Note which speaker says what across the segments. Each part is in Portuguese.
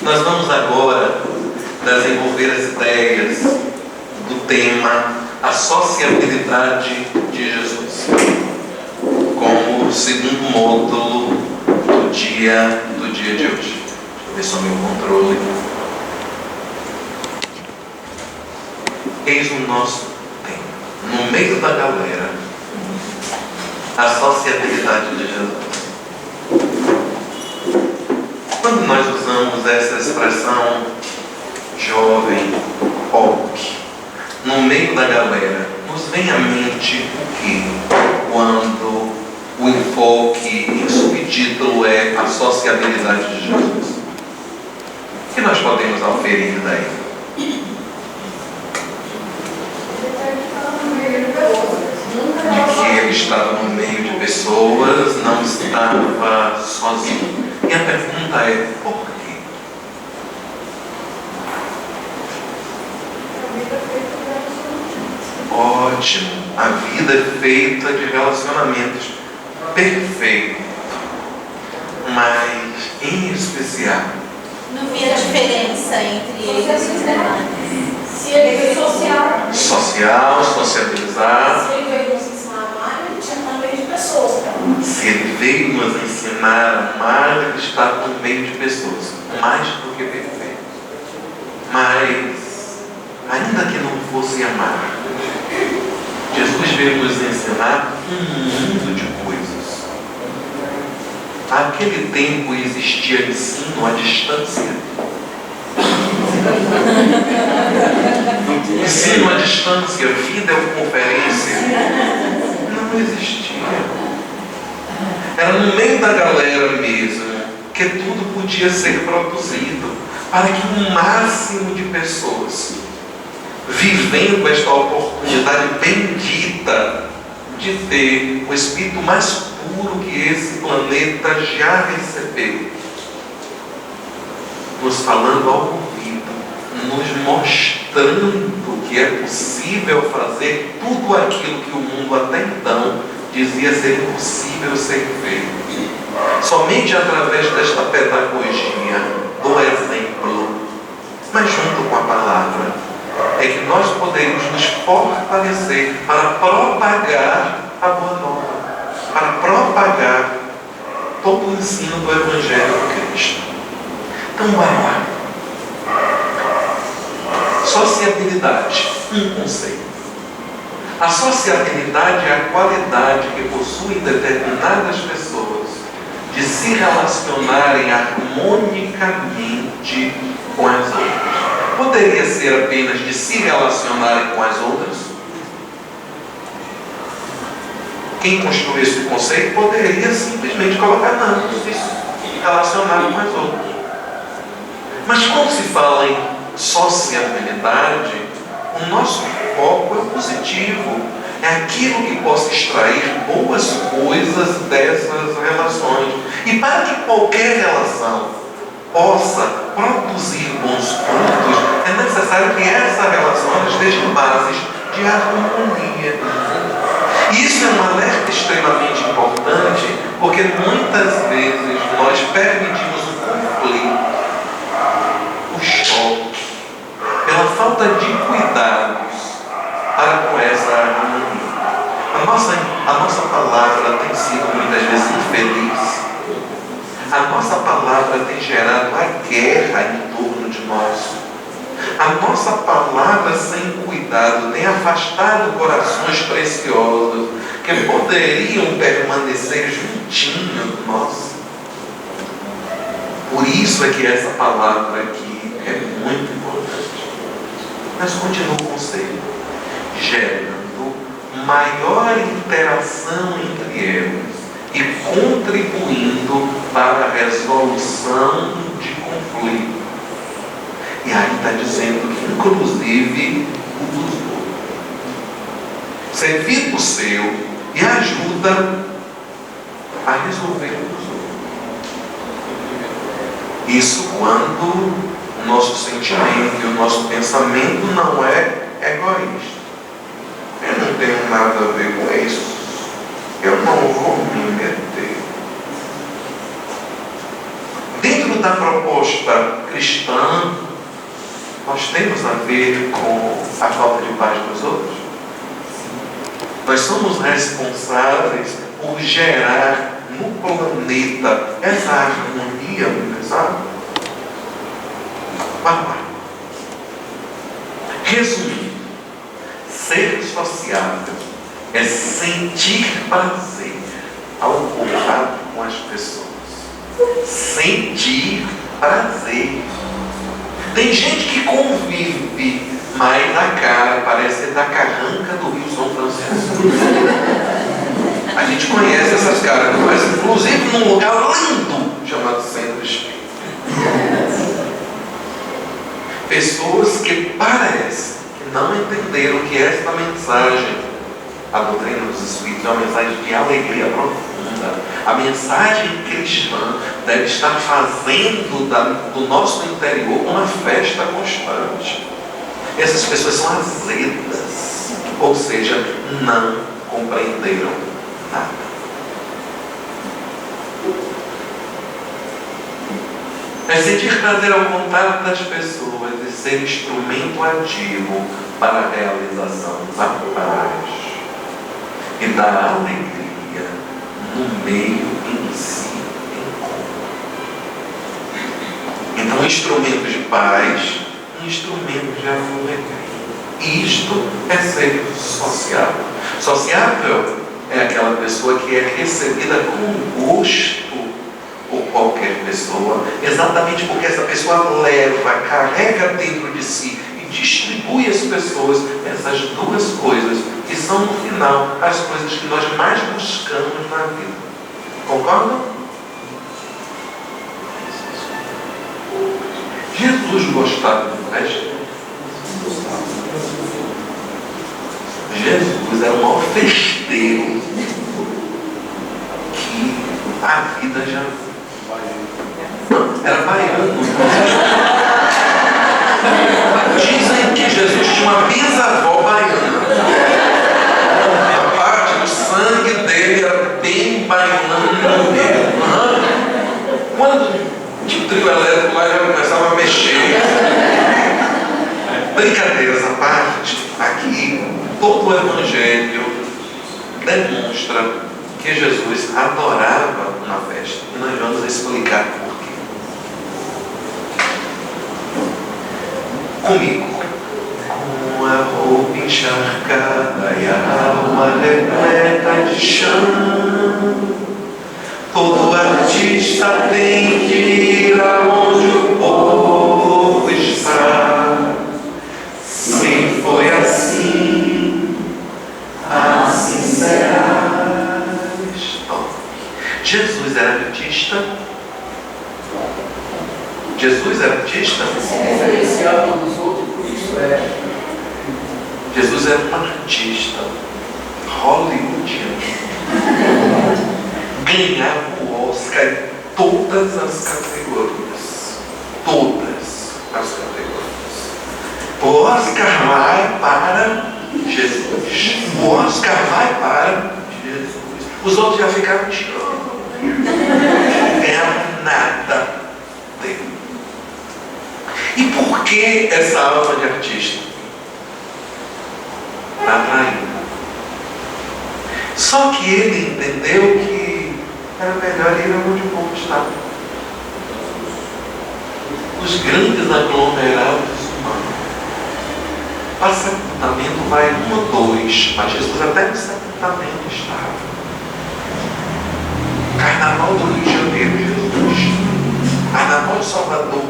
Speaker 1: Nós vamos agora desenvolver as ideias do tema a sociabilidade de Jesus, como segundo módulo do dia de hoje. Deixa eu ver só meu controle. Eis o nosso tema, no meio da galera, a sociabilidade de Jesus. Quando nós usamos essa expressão jovem, pop, no meio da galera, nos vem à mente o que? Quando o enfoque em subtítulo é a sociabilidade de Jesus. O que nós podemos aferir daí? De que ele estava no meio de pessoas, não estava sozinho. E a pergunta é, por quê? Ótimo, a vida é feita de relacionamentos. Perfeito. Mas, em especial,
Speaker 2: não via diferença entre eles e os demais.
Speaker 3: Se ele veio social,
Speaker 1: sociabilizar.
Speaker 3: Se ele veio nos ensinar a amar, ele tinha que estar no meio de pessoas.
Speaker 1: Se ele veio nos ensinar a amar, ele está no meio de pessoas. Mais do que perfeito. Mas, ainda que não fosse amar, Jesus veio nos ensinar um mundo de coisas. Naquele tempo existia ensino à distância. Ensino à distância, videoconferência, não existia. Era no meio da galera mesmo que tudo podia ser produzido para que um máximo de pessoas, vivendo esta oportunidade bendita de ter o Espírito mais puro que esse planeta já recebeu, nos falando ao ouvido, nos mostrando que é possível fazer tudo aquilo que o mundo até então dizia ser impossível ser feito. Somente através desta pedagogia, do exemplo, mas junto com a palavra, é que nós poderíamos nos fortalecer para propagar a boa nova, para propagar todo o ensino do Evangelho de Cristo. Então, vai lá. Sociabilidade, um conceito. A sociabilidade é a qualidade que possuem determinadas pessoas de se relacionarem harmonicamente com as outras. Poderia ser apenas de se relacionarem com as outras? Quem construiu esse conceito poderia simplesmente colocar não, se relacionar com as outras. Mas quando se fala em sociabilidade, o nosso foco é o positivo. É aquilo que possa extrair boas coisas dessas relações. E para que qualquer relação possa produzir bons frutos, é necessário que essa relação esteja em bases de harmonia. Isso é um alerta extremamente importante, porque muitas vezes nós permitimos o conflito, o choque, pela falta de cuidados para com essa harmonia. A nossa palavra tem sido muitas vezes infeliz. A nossa palavra tem gerado a guerra em torno de nós. A nossa palavra sem cuidado tem afastado corações preciosos que poderiam permanecer juntinhos de nós. Por isso é que essa palavra aqui é muito importante. Mas continua o conselho, gerando maior interação entre elas e contribuindo para a resolução de conflito. E aí está dizendo que, inclusive, o dos outros. Servir o seu e ajuda a resolver o dos outros. Isso quando o nosso sentimento e o nosso pensamento não é egoísta. Eu não tenho nada a ver com isso. Eu não vou me meter. Dentro da proposta cristã, nós temos a ver com a falta de paz dos outros? Nós somos responsáveis por gerar no planeta essa harmonia universal? Vamos lá. Resumindo, ser sociável é sentir prazer ao contato com as pessoas. Sentir prazer. Tem gente que convive, mas a cara parece da carranca do Rio São Francisco. A gente conhece essas caras, mas inclusive num lugar lindo chamado Centro Espírita. Pessoas que parecem que não entenderam que esta mensagem, a doutrina dos Espíritos, é uma mensagem de alegria profunda. A mensagem cristã deve estar fazendo do nosso interior uma festa constante. Essas pessoas são azedas, ou seja, não compreenderam nada. É sentir prazer ao contato das pessoas e ser instrumento ativo para a realização da paz e da alegria no meio em si. Então, instrumento de paz, instrumento de alegria. Isto é ser sociável. Sociável é aquela pessoa que é recebida com gosto por qualquer pessoa, exatamente porque essa pessoa leva, carrega dentro de si e distribui às pessoas essas duas coisas, que são, no final, as coisas que nós mais buscamos na vida. Concordam? Jesus gostava de festa. Jesus era o maior festeiro que a vida já viu. Era baiano. Dizem que Jesus tinha uma bisavó baiana. A parte do sangue dele era bem baiano mesmo. Quando tinha o trio elétrico lá, já começava a mexer. Brincadeiras à parte, aqui todo o Evangelho demonstra que Jesus adorava uma festa. E nós vamos explicar por quê. Comigo. Com a roupa encharcada e a alma repleta de chão, todo artista tem que ir aonde o povo está. Se foi assim, assim será. Jesus era artista? Jesus era artista? Jesus era um artista hollywoodiano. Ganhava o Oscar em todas as categorias. Todas as categorias. O Oscar vai para Jesus. O Oscar vai para Jesus. Os outros já ficaram tirando. Não ganhavam nada dele. E por que essa alma de artista? Para atrair. Só que ele entendeu que era melhor ir onde o povo estava. Os grandes aglomerados humanos. Para sepultamento vai 1 ou 2, mas Jesus até no sepultamento estava. Carnaval do Rio de Janeiro, Jesus. Carnaval de Salvador,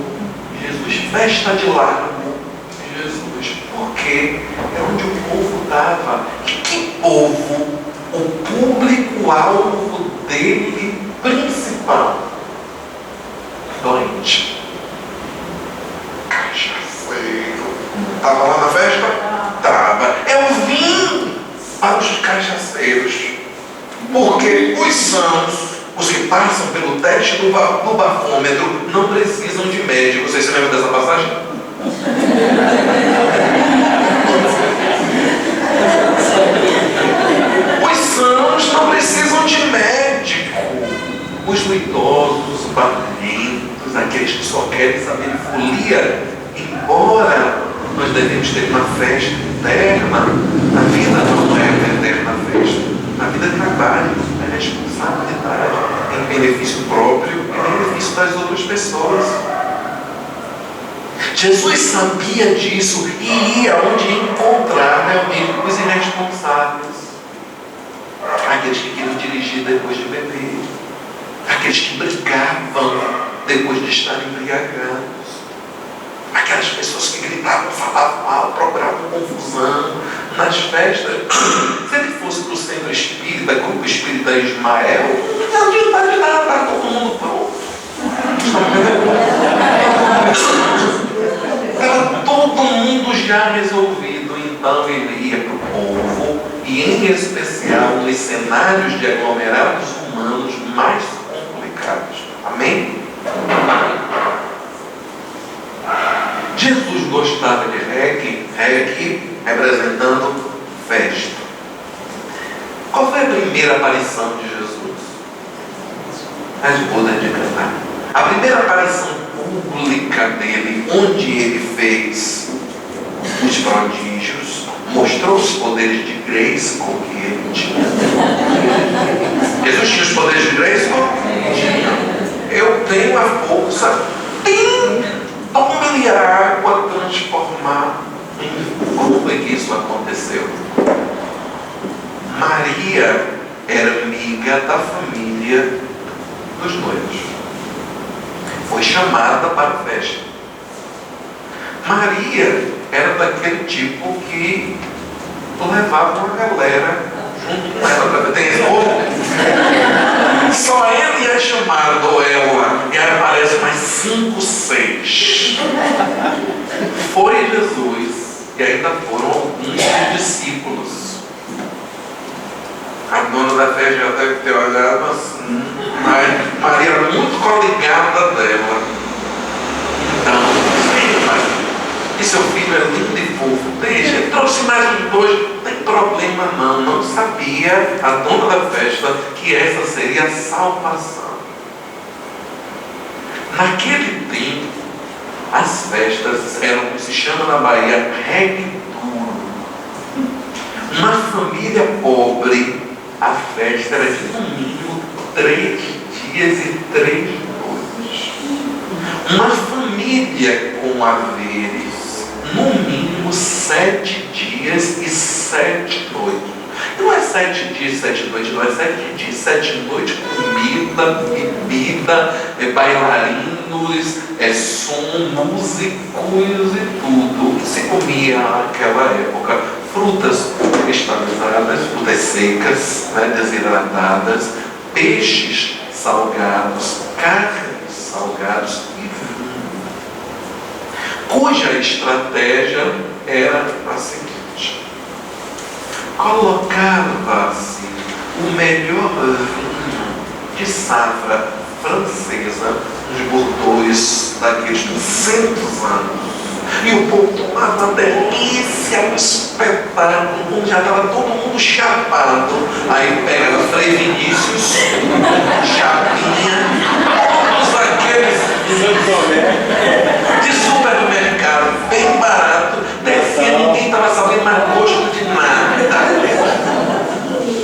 Speaker 1: Jesus. Festa de Largo, Jesus. Porque é onde o povo estava. E que povo? O público-alvo dele principal. Doente. Cachaceiro. Estava lá na festa? Estava. Eu vim para os cachaceiros. Porque os sãos, os que passam pelo teste do bafômetro, não precisam de médico. Vocês se lembram dessa passagem? Os sãos não precisam de médico. Os idosos, os barrentos, aqueles que só querem saber de folia, embora nós devemos ter uma festa eterna, a vida não é uma eterna festa. A vida é trabalho, é responsabilidade, em benefício próprio e em benefício das outras pessoas. Jesus sabia disso e ia onde encontrar realmente os irresponsáveis. Aqueles que queriam dirigir depois de beber. Aqueles que brigavam depois de estarem embriagados. Aquelas pessoas que gritavam, falavam mal, procuravam confusão nas festas. Se ele fosse para o centro espírita, grupo espírita Ismael, não adiantava de nada, está todo mundo pronto. Estava todo mundo já resolvido. Então ele ia para o povo, e em especial nos cenários de aglomerados humanos mais complicados. Amém? Jesus gostava de reggae representando festa. Qual foi a primeira aparição de Jesus? As bodas de Caná. A primeira aparição pública dele, onde ele fez os prodígios, mostrou os poderes de Grayskull que ele tinha. Jesus tinha os poderes de Grayskull? Tinha. Eu tenho a força tome a água transformar em vinho. Como foi que isso aconteceu? Maria era amiga da família dos noivos. Foi chamada para a festa. Maria era daquele tipo que levava uma galera junto com ela. Tem esse povo? Só ele é chamado, ou ela, e aí aparece mais 5, 6. Foi Jesus, e ainda foram alguns discípulos. A dona da festa já deve ter olhado assim, mas Maria era muito coligada dela. Então, e seu filho é lindo e fofo, deixa, trouxe mais uns 2, não tem problema não. Não sabia a dona da festa que essa seria a salvação. Naquele tempo, as festas eram, como se chama na Bahia, reggae duro. Uma família pobre, a festa era de no mínimo 3 dias e 3 noites. Uma família com haveres, no mínimo 7 dias e 7 noites. Não é 7 dias e 7 noites, não é 7 dias e 7 noites, comida, bebida, bailarinos, som, músicos e tudo. O que se comia naquela época? Frutas cristalizadas, frutas secas, desidratadas, peixes salgados, carnes salgadas e vinho. Cuja estratégia era a seguinte: colocava-se o melhor vinho de safra francesa, uns bordeaux daqueles 200 anos, e o povo tomava uma delícia, um espetáculo, já estava todo mundo chapado. Aí pegava Frei Vinícius, Chapinha, todos aqueles de supermercado, bem barato, descia, ninguém estava sabendo mais gosto de nada.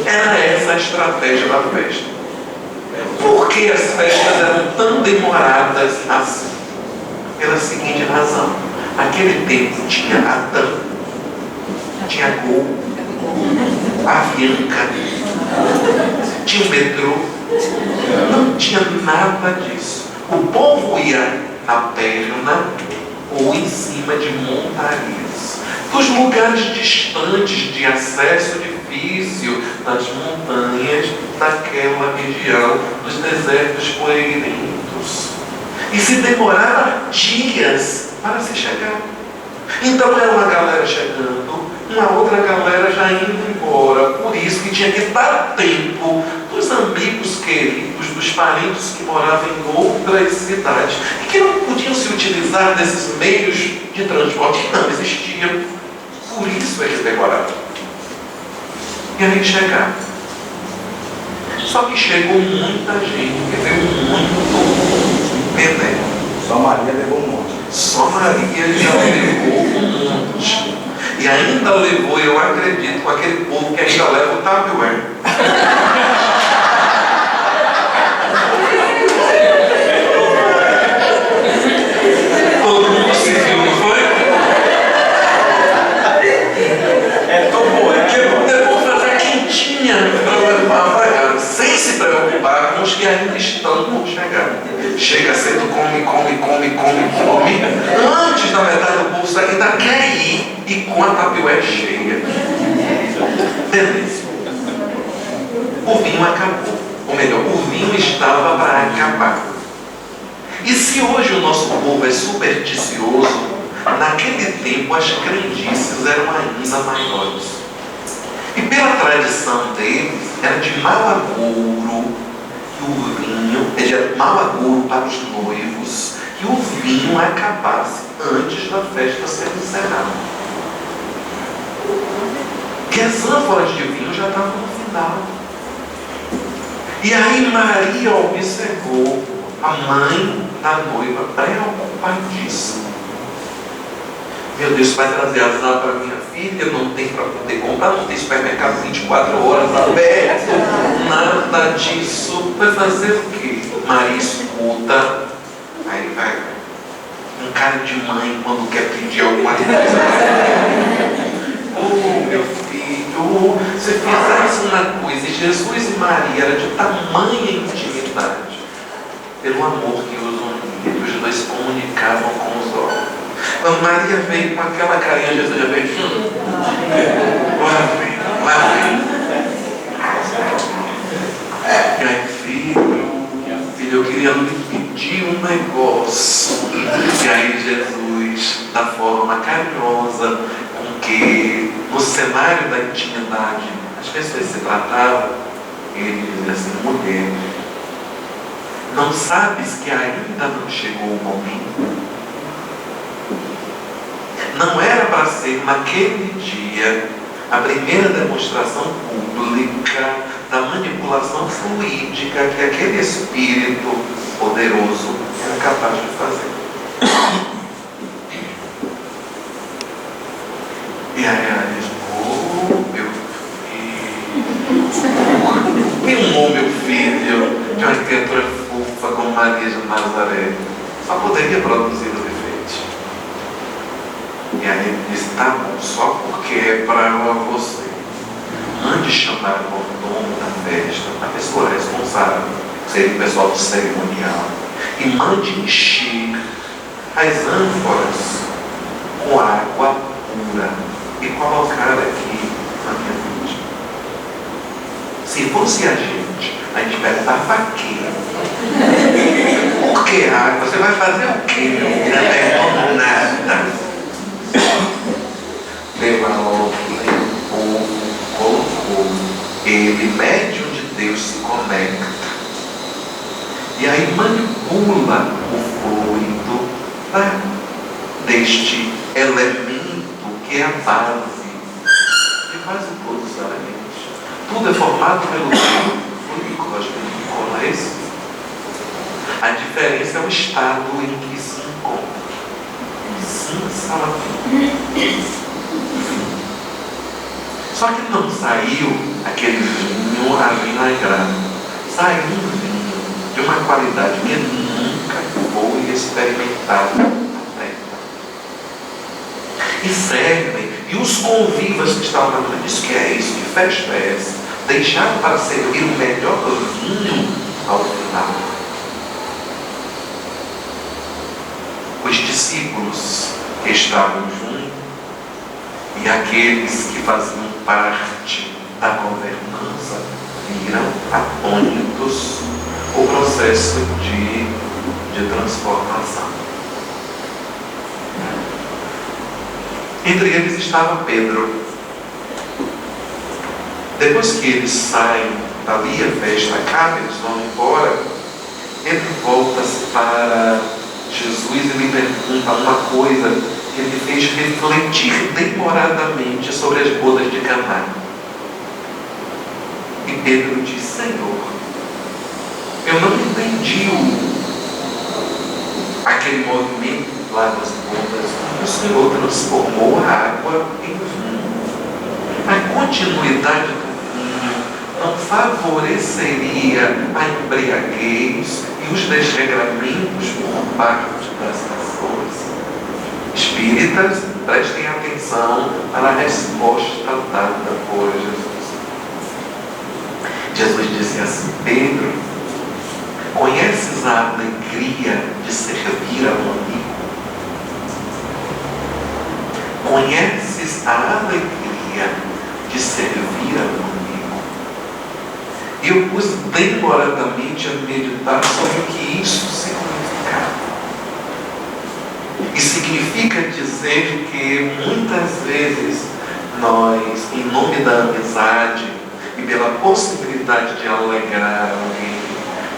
Speaker 1: Era essa a estratégia da festa. Por que as festas eram tão demoradas assim? Pela seguinte razão: naquele tempo tinha Adão, tinha Gol, Avianca, tinha o metrô, não tinha nada disso. O povo ia na perna ou em cima de montarias, dos lugares distantes de acesso difícil, das montanhas daquela região, dos desertos poeirentos. E se demorava dias para se chegar. Então era uma galera chegando, uma outra galera já indo embora. Por isso que tinha que dar tempo dos amigos queridos, dos parentes que moravam em outras cidades e que não podiam se utilizar desses meios de transporte que não existiam. Por isso eles demoravam. E aí chegaram. Só que chegou muita gente, que veio muito bebendo.
Speaker 4: Só Maria levou um monte.
Speaker 1: Só Maria já levou um monte. E ainda levou, eu acredito, com aquele povo que ainda leva o Tupperware. Todo mundo se viu, não foi?
Speaker 4: É tão
Speaker 1: Depois fazer quentinha para levar para casa, sem se preocupar com os que ainda estão por chegar. Chega cedo, come. Antes da metade do bolso ainda quer ir e com a Tupperware cheia. Beleza. O vinho acabou. Ou melhor, o vinho estava para acabar. E se hoje o nosso povo é supersticioso, naquele tempo as crendices eram ainda maiores. E pela tradição deles, era de mau agouro que o vinho, era mau agouro para os noivos, que o vinho acabasse antes da festa ser encerrada. Que as ânforas de vinho já estavam no final. E aí Maria observou a mãe da noiva preocupadíssima. Meu Deus, vai trazer azar para minha filha, não tem para poder comprar, não tem supermercado 24 horas aberto, nada disso. Vai fazer o quê? Maria escuta, aí vai, um cara de mãe quando quer pedir alguma coisa. Oh, meu filho, se fizesse uma coisa, e Jesus e Maria era de tamanha intimidade, pelo amor que os unia, que os dois se comunicavam com os olhos. Quando Maria veio com aquela carinha, Jesus já veio. Lá vem. E aí, filho, eu queria lhe pedir um negócio. E aí Jesus, da forma carinhosa com que no cenário da intimidade as pessoas se tratavam, ele dizia assim: mulher, não sabes que ainda não chegou o momento? Não era para ser naquele dia a primeira demonstração pública da manipulação fluídica que aquele espírito poderoso era capaz de fazer. E aí ela diz: oh, meu filho, mimou meu filho de uma criatura fofa como Maria de Nazaré, só poderia produzir o defeito. E aí ele disse: tá bom, só porque é para você. Mande chamar o mordomo da festa, a pessoa responsável, seria o pessoal do cerimonial, e mande encher as ânforas com água pura e colocar aqui na minha frente. Se fosse a gente perguntava quê? Por que água? Você vai fazer o quê, meu filho? Não pergunto nada. Levou, colocou. Ele, médium de Deus, se conecta. E aí manipula o fluido deste elemento que é a base de quase todos os elementos. Tudo é formado pelo fluido, não é isso? A diferença é o estado em que se encontra. Só que não saiu aquele vinho avinagrado. Saiu um vinho de uma qualidade que nunca foi experimentada. E servem, e os convivas que estavam na frente dizem: que é isso, que festa é essa? Deixaram para servir o melhor vinho ao final. Os discípulos que estavam juntos e aqueles que faziam parte da governança viram atônitos o processo de transformação. Entre eles estava Pedro. Depois que eles saem dali, a festa acaba, eles vão embora, ele volta-se para Jesus e lhe pergunta uma coisa que ele fez refletir demoradamente sobre as bodas de Caná. E Pedro diz: Senhor, eu não entendi aquele movimento lá das bodas, o Senhor transformou a água em vinho. A continuidade do vinho não favoreceria a embriaguez e os desregramentos por parte das nações. Espíritas, prestem atenção para a resposta dada por Jesus. Jesus disse assim: Pedro, conheces a alegria de servir a um amigo? Conheces a alegria de servir a um amigo? E eu pus demoradamente a meditar sobre o que isso significava. E significa dizer que muitas vezes nós, em nome da amizade e pela possibilidade de alegrar alguém,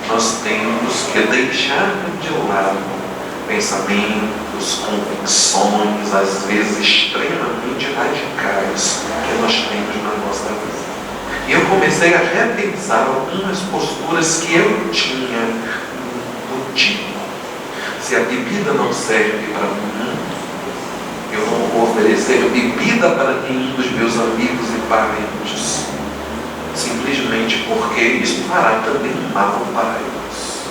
Speaker 1: nós temos que deixar de lado pensamentos, convicções, às vezes extremamente radicais, que nós temos na nossa vida. E eu comecei a repensar algumas posturas que eu tinha do tipo: se a bebida não serve para mim, eu não vou oferecer bebida para nenhum dos meus amigos e parentes, simplesmente porque isso fará também mal para eles.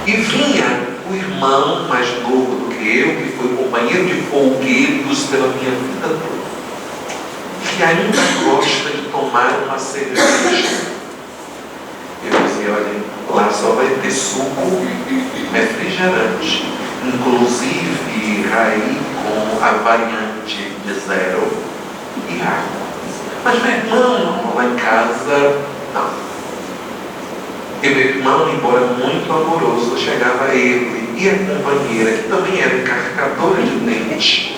Speaker 1: E vinha o irmão mais novo do que eu, que foi companheiro de folguedos pela minha vida toda, que ainda gosta de tomar uma cerveja. Eu dizia: olha, lá só vai ter suco, refrigerante, inclusive aí com a variante de 0 e água. Mas meu irmão, lá em casa, não. E meu irmão, embora muito amoroso, chegava ele e a companheira, que também era encarcadora de dente,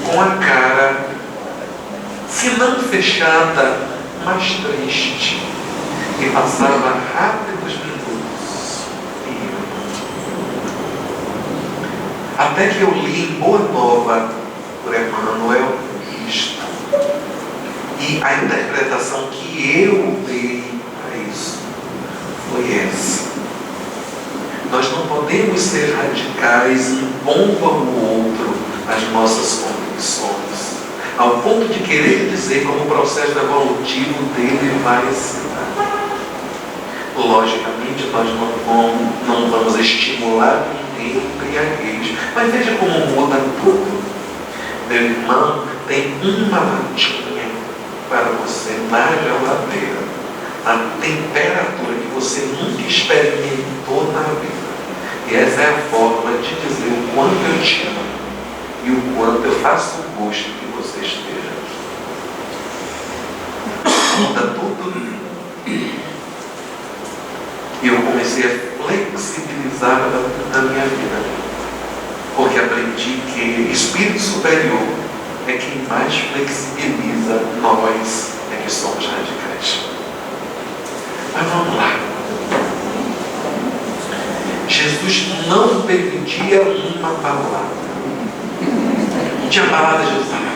Speaker 1: com a cara, se não fechada, mas triste, e passava rápidos minutos. Até que eu li em Boa Nova por Emmanuel isto. E a interpretação que eu dei a isso foi essa: nós não podemos ser radicais impondo ao outro as nossas convicções, ao ponto de querer dizer como o processo evolutivo dele vai se dar. Logicamente, nós não vamos estimular ninguém embriaguez, mas veja como muda tudo. Meu irmão tem uma latinha para você na geladeira, a temperatura que você nunca experimentou na vida. E essa é a forma de dizer o quanto eu te amo e o quanto eu faço o gosto que você esteja aqui. Muda tudo. E eu comecei a flexibilizar a minha vida, porque aprendi que espírito superior é quem mais flexibiliza. Nós é que somos radicais. Mas vamos lá. Jesus não permitia uma palavra. Não tinha palavra de Jesus falar.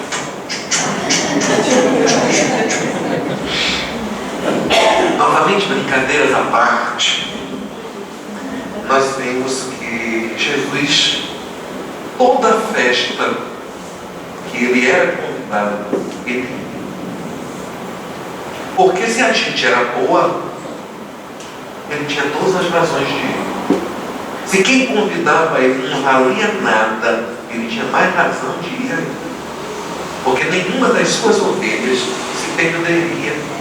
Speaker 1: Novamente, brincadeiras à parte, nós vemos que Jesus, toda festa que ele era convidado, ele ia. Porque se a gente era boa, ele tinha todas as razões de ir. Se quem convidava ele não valia nada, ele tinha mais razão de ir ainda. Porque nenhuma das suas ovelhas se perderia.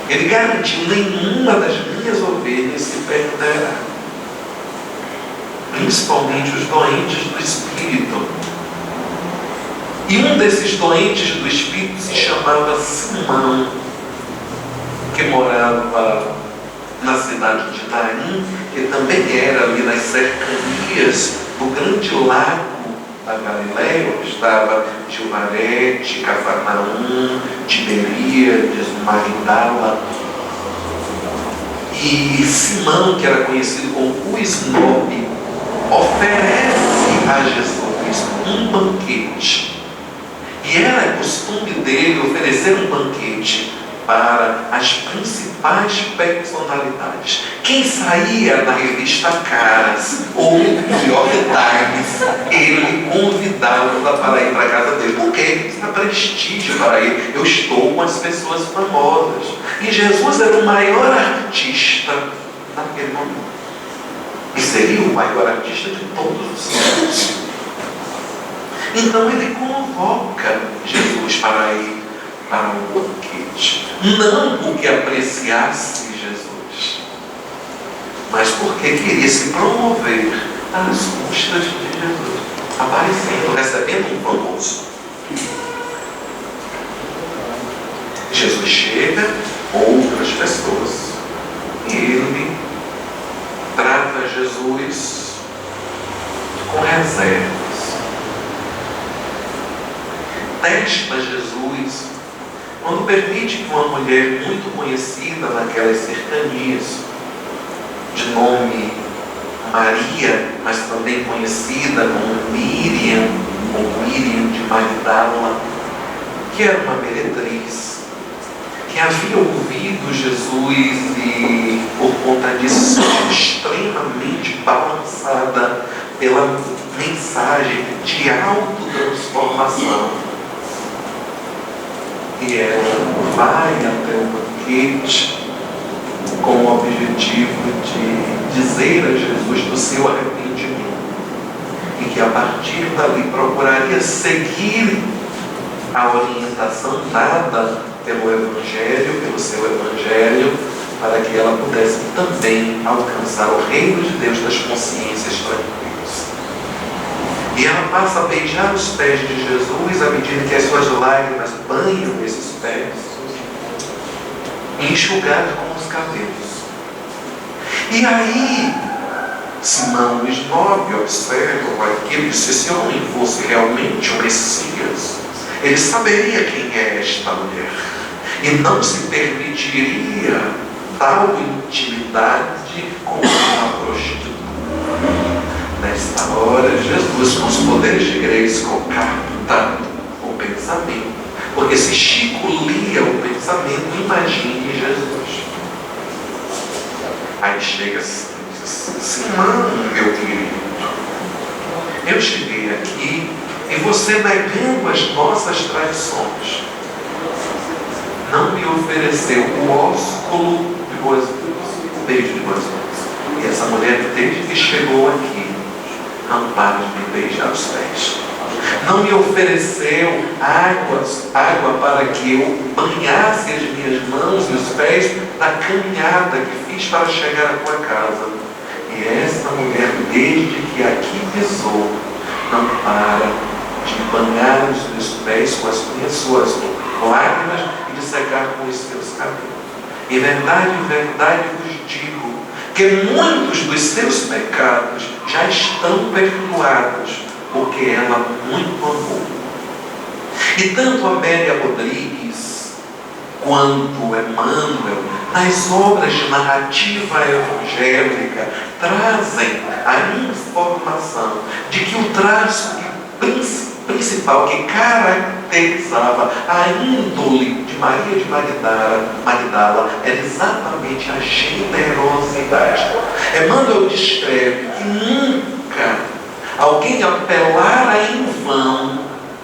Speaker 1: Ele garantiu: nenhuma das minhas ovelhas se perderá. Principalmente os doentes do Espírito. E um desses doentes do Espírito se chamava Simão, que morava na cidade de Naim, que também era ali nas cercanias do grande lago da Galileia, onde estava Gilvarete, Cafarnaum, Tiberíades, Magdala. E Simão, que era conhecido como o Snob, oferece a Jesus um banquete. E era costume dele oferecer um banquete para as principais personalidades. Quem saía na revista Caras ou New York Times, ele convidava para ir para a casa dele. Por quê? Isso é prestígio para ele. Eu estou com as pessoas famosas. E Jesus era o maior artista naquele momento. E seria o maior artista de todos os tempos. Então ele convoca Jesus para ir para um banquete. Não porque apreciasse Jesus, mas porque queria se promover às custas de Jesus, aparecendo, recebendo um famoso. Jesus chega, outras pessoas, e ele trata Jesus com reservas. Testa Jesus quando permite que uma mulher muito conhecida naquelas cercanias, de nome Maria, mas também conhecida como Miriam, ou Miriam de Magdala, que era uma meretriz, que havia ouvido Jesus e, por conta disso, extremamente balançada pela mensagem de autotransformação. E ela vai até o banquete com o objetivo de dizer a Jesus do seu arrependimento e que a partir dali procuraria seguir a orientação dada pelo Evangelho, pelo seu Evangelho, para que ela pudesse também alcançar o reino de Deus das consciências tranquilas. E ela passa a beijar os pés de Jesus à medida que as suas lágrimas banham esses pés e enxugar com os cabelos. E aí, Simão e os 9 observam aquilo, se esse homem fosse realmente o Messias, ele saberia quem é esta mulher e não se permitiria tal intimidade com uma prostituta. Nesta hora, Jesus, com os poderes de Grace, capta o pensamento. Porque se Chico lia o pensamento, imagine Jesus. Aí chega assim, Simão, meu querido, eu cheguei aqui e você, negando as nossas tradições, não me ofereceu o ósculo de boas mãos, o beijo de boas mãos. E essa mulher, desde que chegou aqui, não para de me beijar os pés. Não me ofereceu água para que eu banhasse as minhas mãos e os pés da caminhada que fiz para chegar à tua casa. E esta mulher, desde que aqui pisou, não para de banhar os meus pés com as minhas suas lágrimas e de secar com os seus cabelos. Em verdade vos digo que muitos dos seus pecados já estão perdoados, porque ela muito amou. E tanto Amélia Rodrigues quanto Emmanuel, nas obras de narrativa evangélica, trazem a informação de que o traço principal que caracterizava a índole de Maria de Magdala era exatamente a generosidade. Emmanuel descreve que nunca alguém apelara em vão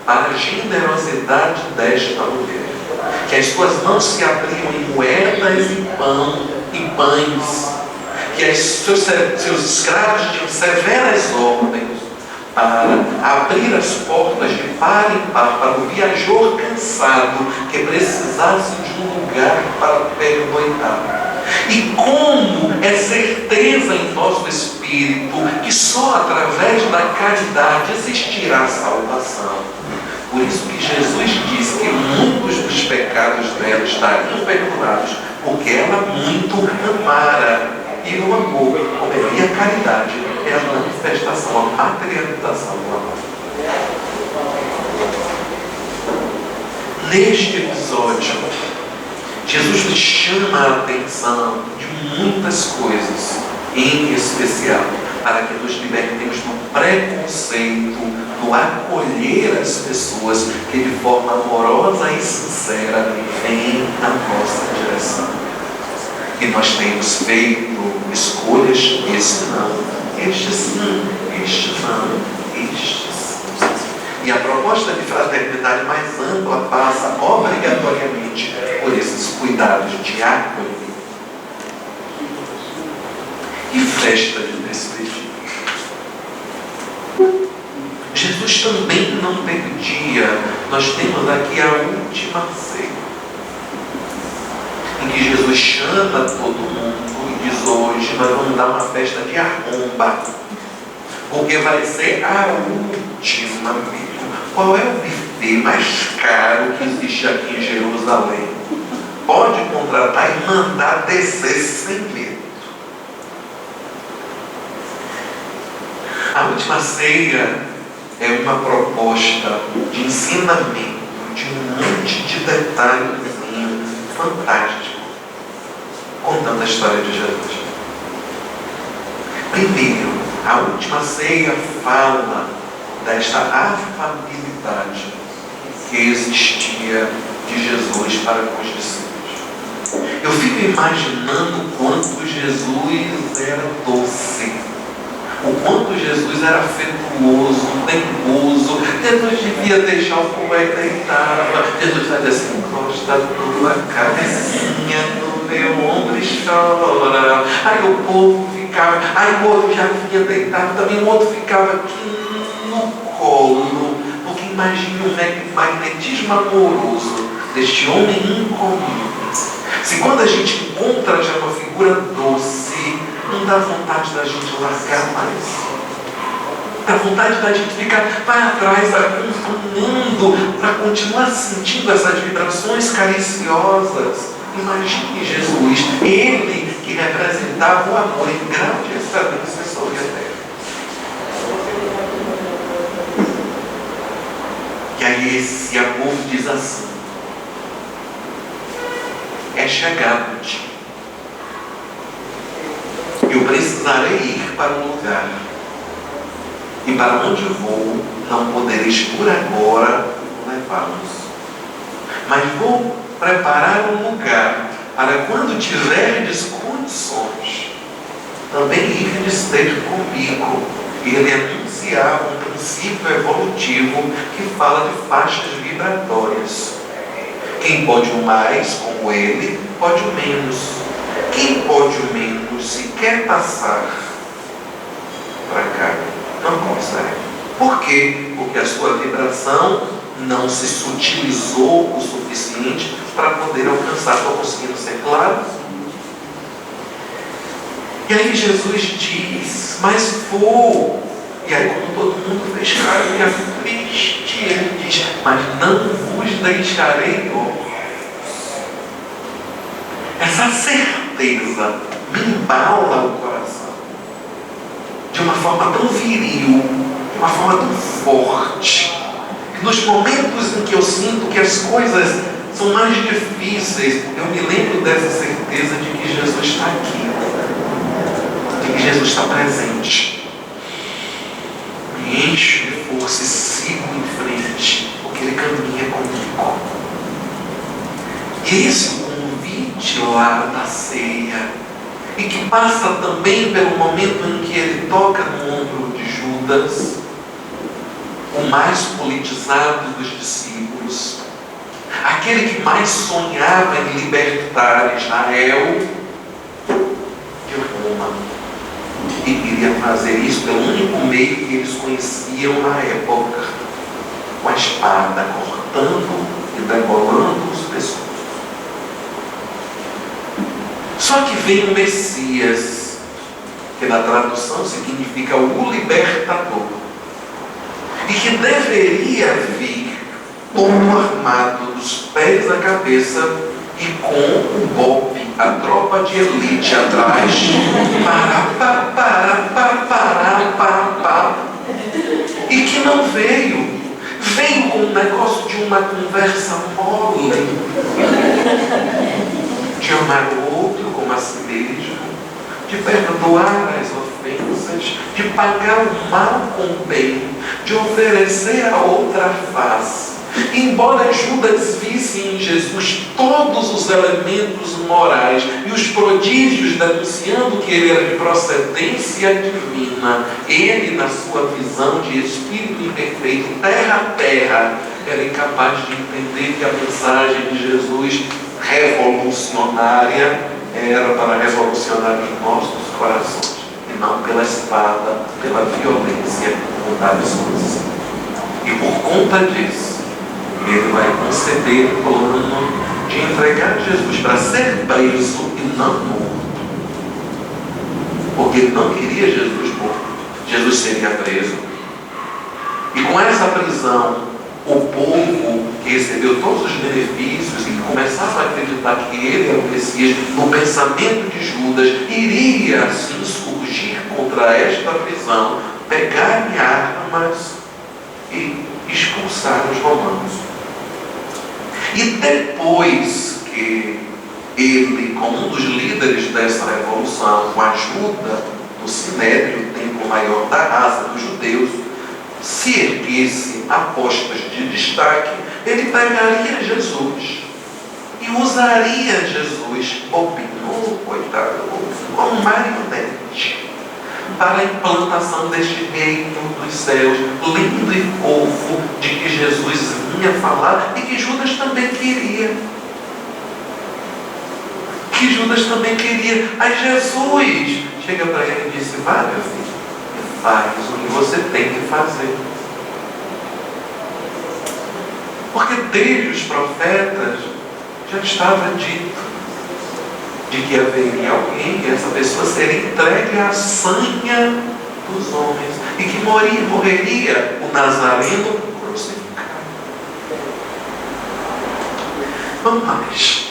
Speaker 1: para a generosidade desta mulher, que as suas mãos se abriam em moedas e pães, que seus escravos tinham severas ordens para abrir as portas de par em par para o viajor cansado que precisasse de um lugar para pernoitar. E como é certeza em nosso espírito que só através da caridade existirá a salvação. Por isso que Jesus disse que muitos dos pecados dela estariam perdoados, porque ela muito amara. E o amor, e a caridade é a manifestação, a materialização do amor. Neste episódio, Jesus nos chama a atenção de muitas coisas, em especial para que nos libertemos do preconceito, no acolher as pessoas que de forma amorosa e sincera vêm na nossa direção. E nós temos feito escolhas, esse não, este sim, este não, este sim. E a proposta de fraternidade mais ampla passa obrigatoriamente por esses cuidados de acolher. E festa de despedida. Jesus também não perdia. Nós temos aqui a última ceia, em que Jesus chama todo mundo e diz: hoje nós vamos dar uma festa de arromba, porque vai ser a última mesmo. Qual é o buffet mais caro que existe aqui em Jerusalém? Pode contratar e mandar descer sem medo. A última ceia é uma proposta de ensinamento, de um monte de detalhezinho fantástico, contando a história de Jesus. Primeiro, a última ceia fala desta afabilidade que existia de Jesus para com os discípulos. Eu fico imaginando o quanto Jesus era doce, o quanto Jesus era afetuoso, teimoso. Jesus devia deixar o povo aí deitava. Jesus fazia assim: encosta a tua cabecinha no meu ombro e chora. Aí o povo ficava, aí o outro já vinha deitado, também o outro ficava aqui no colo. Porque imagine o magnetismo amoroso deste homem incomum. Se quando a gente encontra já uma figura doce, não dá vontade da gente largar mais. Dá vontade da gente ficar para trás, acompanhando, para continuar sentindo essas vibrações cariciosas. Imagine Jesus, ele que representava o amor em grau de excelência sobre a terra. E aí esse amor diz assim: é chegado o dia. Eu precisarei ir para um lugar, e para onde vou não podereis por agora levar-nos. Mas vou preparar um lugar para quando tiverdes condições, também irdes ter comigo. E ele anunciava um princípio evolutivo que fala de faixas vibratórias. Quem pode o mais, como ele, pode o menos. Quem pode o menos, se quer passar para cá, não consegue. Por quê? Porque a sua vibração não se sutilizou o suficiente para poder alcançar. Estou conseguindo ser claro? E aí Jesus diz: mas vou. E aí, como todo mundo fez cara de aflite, ele diz: mas não vos deixarei órfãos. Essa certeza me embala o coração de uma forma tão viril, de uma forma tão forte, que nos momentos em que eu sinto que as coisas são mais difíceis, eu me lembro dessa certeza de que Jesus está aqui, de que Jesus está presente. Me encho de força e sigo em frente, porque Ele caminha comigo. E esse convite lá da ceia, e que passa também pelo momento em que Ele toca no ombro de Judas, o mais politizado dos discípulos, aquele que mais sonhava em libertar Israel de Roma, e queria fazer isso pelo único meio que eles conheciam na época, com a espada, cortando e degolando os pescoços. Só que vem o Messias, que na tradução significa o libertador, e que deveria vir todo armado dos pés à cabeça e com o golpe, a tropa de elite atrás, e que não veio com um negócio de uma conversa mole, de amar o outro como a si mesmo, de perdoar as ofensas, de pagar o mal com o bem, de oferecer a outra face. Embora Judas visse em Jesus todos os elementos morais e os prodígios denunciando que ele era de procedência divina, ele, na sua visão de espírito imperfeito, terra a terra, era incapaz de entender que a mensagem de Jesus revolucionária era para revolucionar os nossos corações, e não pela espada, pela violência, mudar as coisas. E por conta disso, ele vai conceber o plano de entregar Jesus para ser preso e não morto. Porque ele não queria Jesus morto. Jesus seria preso. E com essa prisão, o povo que recebeu todos os benefícios e que começava a acreditar que ele era o Messias, no pensamento de Judas, iria assim surgir contra esta prisão, pegar armas e expulsar os romanos. E depois que ele, como um dos líderes dessa revolução, com a ajuda do Sinédrio, o templo maior da raça dos judeus, se erguesse a postos de destaque, ele pegaria Jesus e usaria Jesus, bobinho, coitado, como marionete, para a implantação deste reino dos céus, lindo e fofo, de que Jesus vinha falar e que Judas também queria. Aí Jesus chega para ele e disse: vai, meu filho, e faz o que você tem que fazer. Porque desde os profetas já estava dito de que haveria alguém, que essa pessoa seria entregue à sanha dos homens e que morreria o Nazareno crucificado. Vamos mais.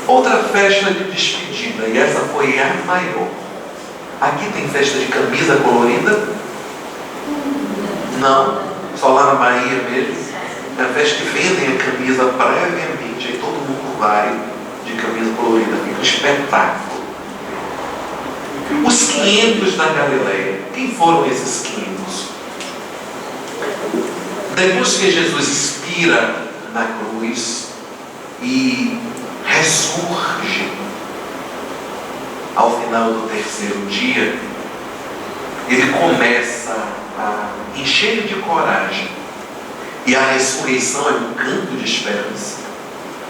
Speaker 1: Outra festa de despedida, e essa foi a maior. Aqui tem festa de camisa colorida? Não, só lá na Bahia mesmo. É a festa que vendem a camisa previamente, aí todo mundo vai de camisa colorida, fica um espetáculo. Os 500 da Galileia, quem foram esses 500? Depois que Jesus expira na cruz e ressurge ao final do terceiro dia, ele começa a encher de coragem, e a ressurreição é um canto de esperança.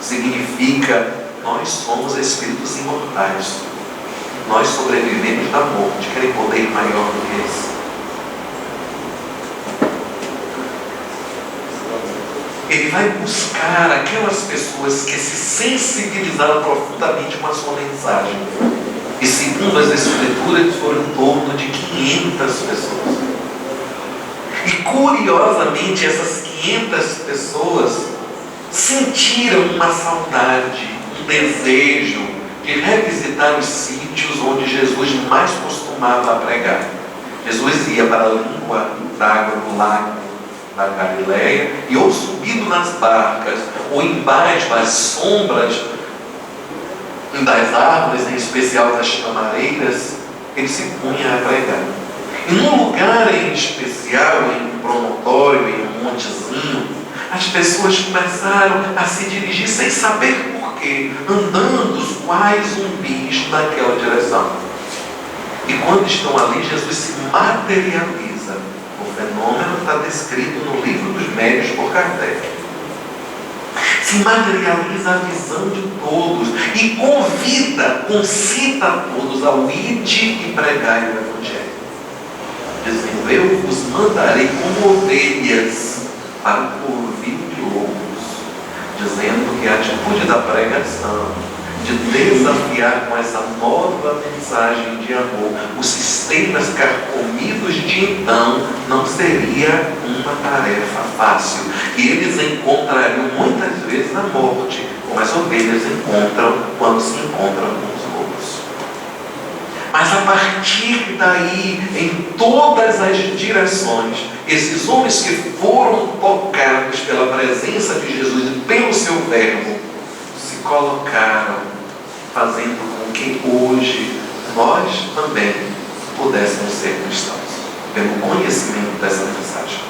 Speaker 1: Significa: nós somos espíritos imortais, nós sobrevivemos da morte. Querem poder maior do que esse? Ele vai buscar aquelas pessoas que se sensibilizaram profundamente com a sua mensagem. E segundo as Escrituras, foram em torno de 500 pessoas. E curiosamente, essas 500 pessoas sentiram uma saudade, um desejo de revisitar os sítios onde Jesus mais costumava pregar. Jesus ia para a língua d'água do lago da Galileia, e ou subindo nas barcas, ou embaixo das sombras das árvores, em especial das tamareiras, ele se punha a pregar. E num lugar em especial, em um promontório, em um montezinho, as pessoas começaram a se dirigir sem saber porquê, andando quais zumbis naquela direção. E quando estão ali, Jesus se materializa. O fenômeno está descrito no livro dos Médios por Kardec. Se materializa a visão de todos e convida, concita a todos ao ide e pregai o Evangelho, dizendo: eu vos mandarei como ovelhas para o covil de lobos, dizendo que a atitude da pregação, de desafiar com essa nova mensagem de amor os sistemas carcomidos de então, não seria uma tarefa fácil. E eles encontrariam muitas vezes a morte, como as ovelhas encontram quando se encontram com os lobos. Mas a partir daí, em todas as direções, esses homens que foram tocados pela presença de Jesus e pelo seu verbo, se colocaram, fazendo com que hoje nós também pudéssemos ser cristãos, pelo conhecimento dessa mensagem.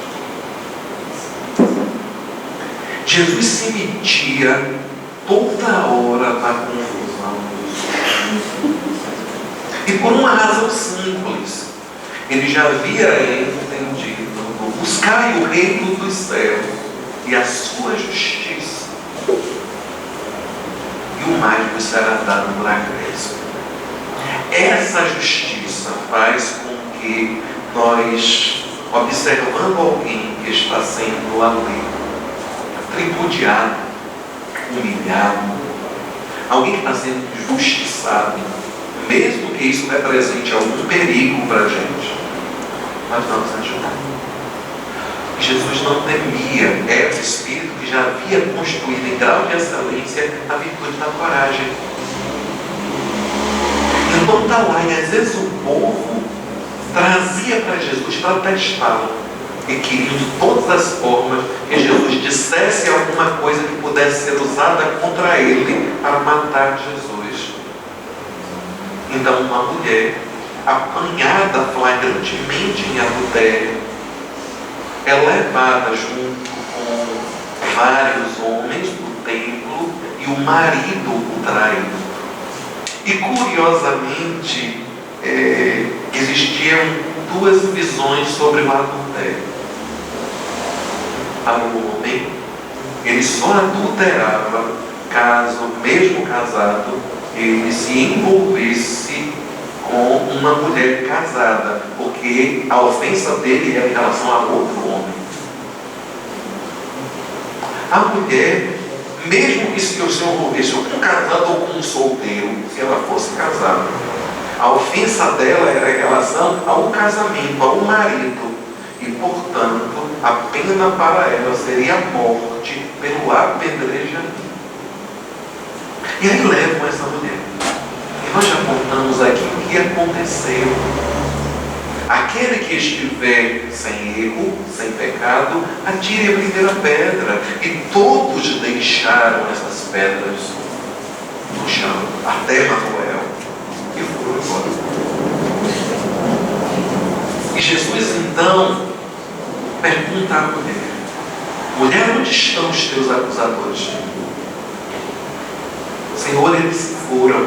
Speaker 1: Jesus se metia toda hora na confusão dos homens. E por uma razão simples, ele já havia entendido: buscai o reino dos céus e a sua justiça, e o mais vos será dado por acréscimo. Essa justiça faz com que nós, observando alguém que está sendo ali tripudiado, humilhado, alguém que está sendo injustiçado, mesmo que isso represente algum perigo para a gente, nós vamos ajudar. Jesus não temia, era o Espírito que já havia construído em grau de excelência a virtude da coragem. Então está lá, e às vezes o povo trazia para Jesus para testá-lo, e queriam de todas as formas que Jesus dissesse alguma coisa que pudesse ser usada contra ele para matar Jesus. Então uma mulher apanhada flagrantemente em adultério é levada junto com vários homens do templo e o marido o traído. E curiosamente existiam duas visões sobre o adultério. Para o homem, ele só adulterava caso, mesmo casado, ele se envolvesse com uma mulher casada, porque a ofensa dele era em relação a outro homem. A mulher, mesmo que se envolvesse com um casado ou com um solteiro, se ela fosse casada, a ofensa dela era em relação ao casamento, ao marido, e portanto a pena para ela seria a morte pelo apedrejamento. E aí levam essa mulher. E nós já contamos aqui o que aconteceu. Aquele que estiver sem erro, sem pecado, atire a primeira pedra. E todos deixaram essas pedras no chão, até Manuel, e foram embora. E Jesus então pergunta à mulher: mulher, onde estão os teus acusadores? Senhor, eles se foram.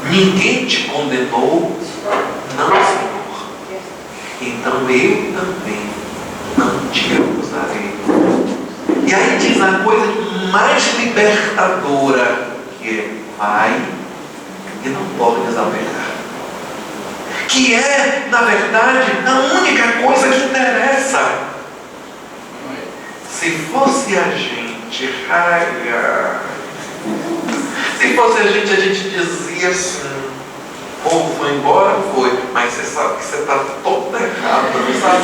Speaker 1: Ninguém te condenou? Não, Senhor. Então eu também não te acusarei. E aí diz a coisa mais libertadora, que é: vai e não tornes a pecar. Que é, na verdade, a única coisa que interessa. Se fosse a gente, se fosse a gente dizia assim: o povo foi embora, foi, mas você sabe que você está todo errado, não sabe?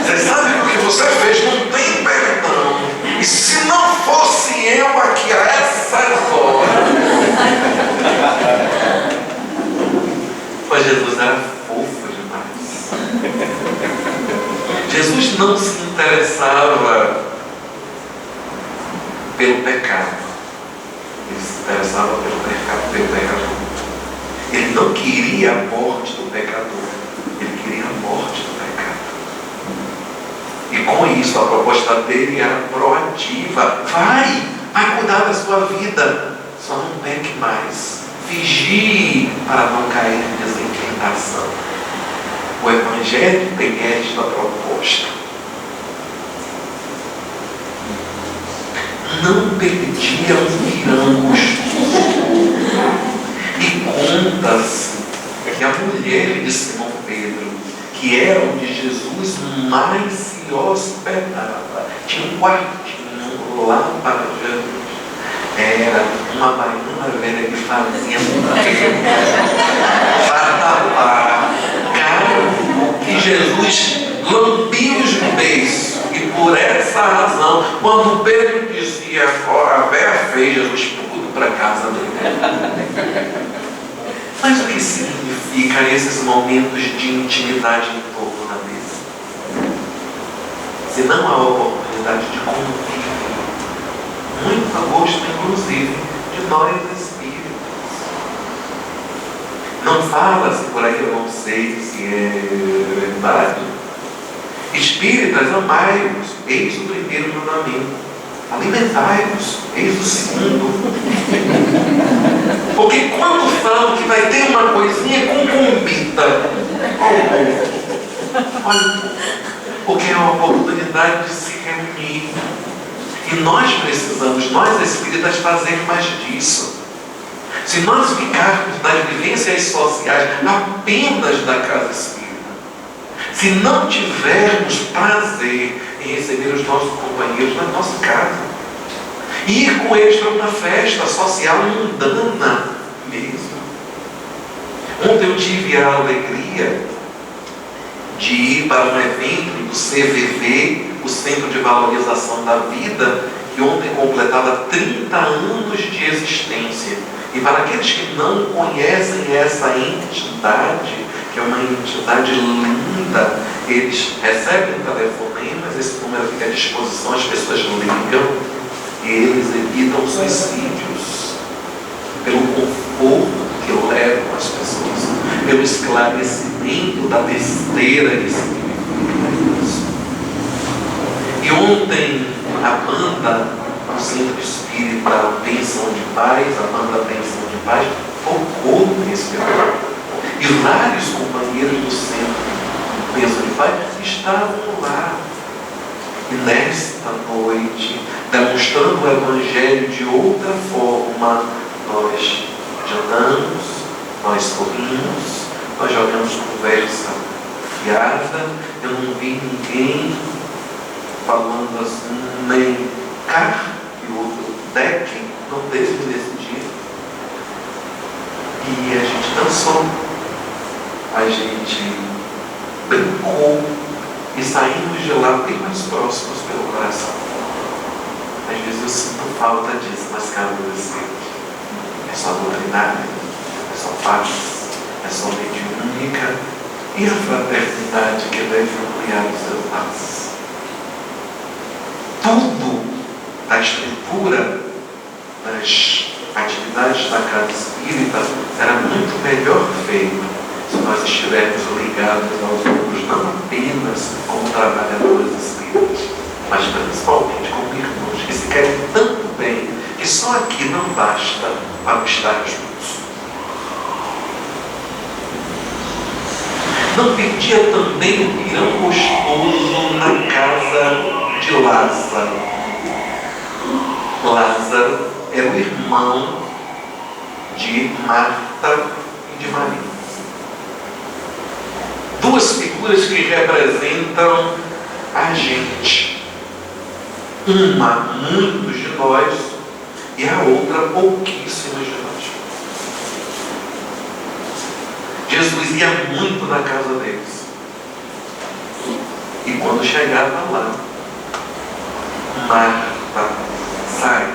Speaker 1: Você sabe que o que você fez não tem perdão. E se não fosse eu aqui a essas horas. Mas Jesus era fofo demais. Jesus não se interessava pelo pecado. Ele se interessava pelo pecador. Ele não queria a morte do pecador. Ele queria a morte do pecado. E com isso a proposta dele era proativa. Vai cuidar da sua vida. Só não peque mais. Vigie para não cair em desinterpretação. O Evangelho tem esta proposta: não perdia um pirão gostoso. E conta-se que a mulher de Simão Pedro, que era onde Jesus mais se hospedava, tinha um quartinho lá para Jesus. Era uma baiana velha que fazia vatapá, carro que Jesus lambia os beiços. E por essa razão, quando Pedro dizia: a véia fez, Jesus tudo para casa dele. Mas o que significa esses momentos de intimidade em torno da mesa? Se não há oportunidade de convívio, muito a gosto, inclusive, de nós espíritos. Não fala-se por aí, eu não sei se é verdade. Espíritas, amai-vos, eis o primeiro mandamento. Alimentai-vos, eis o segundo. Porque quando falam que vai ter uma coisinha com convita, olha, porque é uma oportunidade de se reunir. E nós precisamos, nós espíritas, fazer mais disso. Se nós ficarmos nas vivências sociais apenas da casa espírita, se não tivermos prazer em receber os nossos companheiros na nossa casa, ir com eles para uma festa social mundana mesmo. Ontem eu tive a alegria de ir para um evento do CVV, o Centro de Valorização da Vida, que ontem completava 30 anos de existência. E para aqueles que não conhecem essa entidade, que é uma entidade linda, eles recebem telefonemas, esse número fica à disposição, as pessoas ligam e eles evitam suicídios pelo conforto que levam as pessoas, pelo esclarecimento da besteira que significa isso. E ontem a banda do Centro Espírita Bênção de Paz, a banda Bênção de Paz, focou nesse tema. E vários companheiros do Centro Bênção de Paz estavam lá. E nesta noite, demonstrando o Evangelho de outra forma, nós jantamos, nós sorrimos, nós jogamos conversa fiada. Eu não vi ninguém falando assim, nem cá e o outro deck, não teve nesse dia. E a gente dançou, a gente brincou e saímos de lá bem mais próximos pelo coração. Às vezes eu sinto falta disso nas casas assim. É só doutrinária, é só paz, é só mediúnica e a fraternidade que deve ampliar os seus laços. Tudo da estrutura das atividades da casa espírita era muito melhor feito se nós estivermos ligados aos outros, não apenas como trabalhadores espíritas, mas principalmente como irmãos que se querem tanto bem que só aqui não basta para estar juntos. Não perdia também o pirão gostoso na casa de Lázaro. Lázaro era o irmão de Marta e de Maria. Duas figuras que representam a gente. Uma, muitos de nós, e a outra, pouquíssimos de nós. Jesus ia muito na casa deles. E quando chegava lá, Marta saia,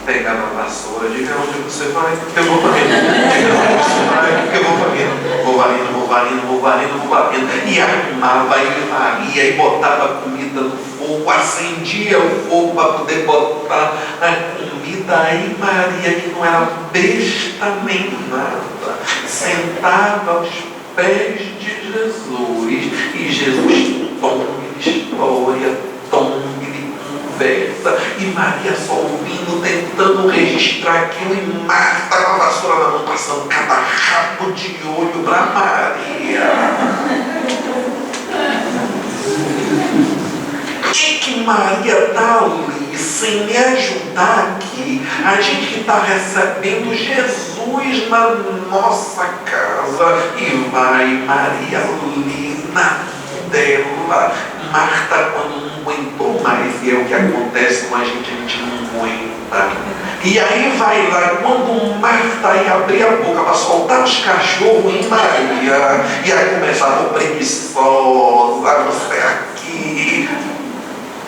Speaker 1: pegava a vassoura, diga onde você vai, eu vou varrendo. Diga onde você vai, eu vou varrendo. Vou varrendo, vou varrendo, vou varrendo, vou varrendo. E arrumava, e varia, e botava a comida no fogo, acendia o fogo para poder botar a comida. Aí Maria, que não era besta nem nada, sentava aos pés de Jesus. E Jesus toma-lhe história, toma-lhe conversa, e Maria só ouvindo, tentando registrar aquilo, e Marta com a vassoura na mão, passando cada rabo de olho para Maria. Que Maria está ali sem me ajudar aqui? A gente que está recebendo Jesus na nossa casa, e vai Maria ali na dela. Marta, quando não aguentou mais, e é o que acontece com a gente não aguenta. E aí vai lá, quando Marta ia abrir a boca para soltar os cachorros em Maria, e aí começava, preguiçosa, você aqui.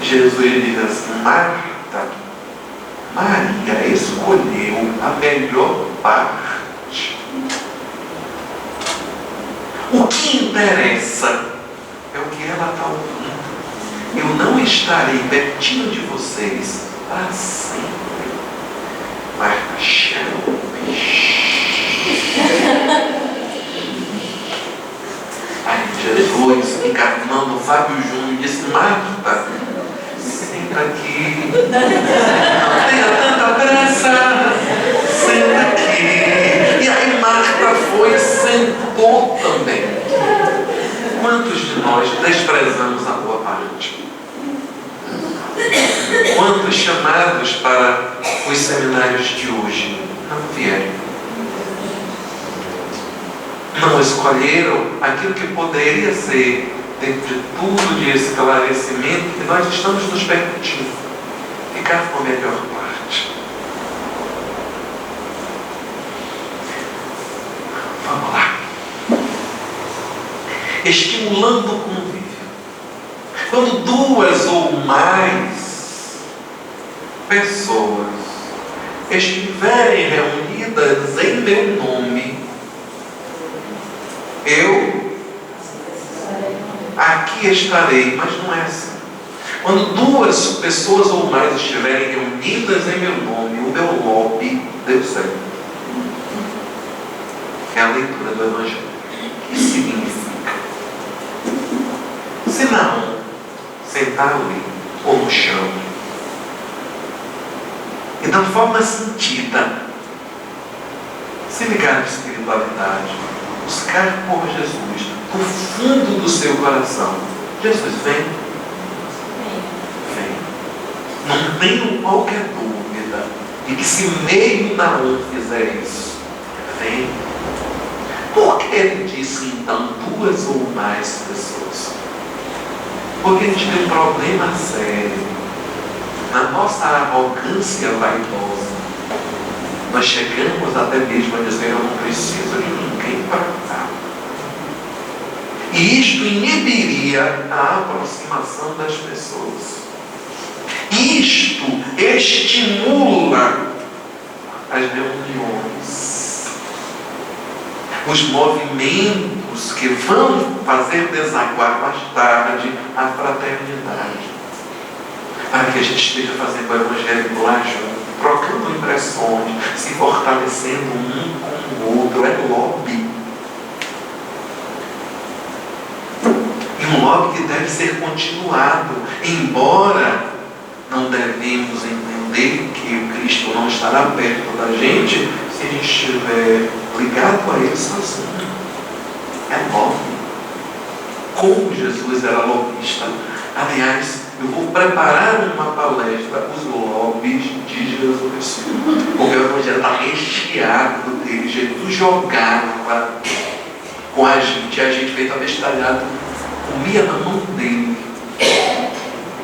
Speaker 1: Jesus diz assim, Marta, Maria escolheu a melhor parte. O que interessa é o que ela está ouvindo. Eu não estarei pertinho de vocês para sempre. Marta, Fábio Júnior e disse: Marta, senta aqui, não tenha tanta pressa, senta aqui. E aí Marta foi e sentou também. Quantos de nós desprezamos a boa parte? Quantos chamados para os seminários de hoje não vieram? Não escolheram aquilo que poderia ser, dentro de tudo de esclarecimento que nós estamos nos permitindo, ficar com a melhor parte. Vamos lá. Estimulando o convívio. Quando duas ou mais pessoas estiverem reunidas em meu nome, eu aqui estarei. Mas não é assim. Quando duas pessoas ou mais estiverem reunidas em meu nome, o meu lobby deu certo. É a leitura do Evangelho. O que significa? Se não, sentar ali ou no chão e da forma sentida, se ligar na espiritualidade, buscar por Jesus do fundo do seu coração. Jesus, vem. Vem. Não tenho qualquer dúvida de que se meio Naum fizer isso, vem. Por que ele disse então duas ou mais pessoas? Porque a gente tem um problema sério. Na nossa arrogância vaidosa, nós chegamos até mesmo a dizer: eu não preciso de ninguém para cá. E isto inibiria a aproximação das pessoas. Isto estimula as reuniões, os movimentos que vão fazer desaguar mais tarde a fraternidade, para que a gente esteja fazendo o evangelho lá junto, trocando impressões, se fortalecendo um com o outro. É lobby. E um lobby que deve ser continuado, embora não devemos entender que o Cristo não estará perto da gente se a gente estiver ligado a Ele sozinho. É lobby. Como Jesus era lobista. Aliás, eu vou preparar uma palestra, os lobbies de Jesus. Porque o Evangelho está recheado dele. Jesus jogava com a gente feito abestalhado, comia na mão dele,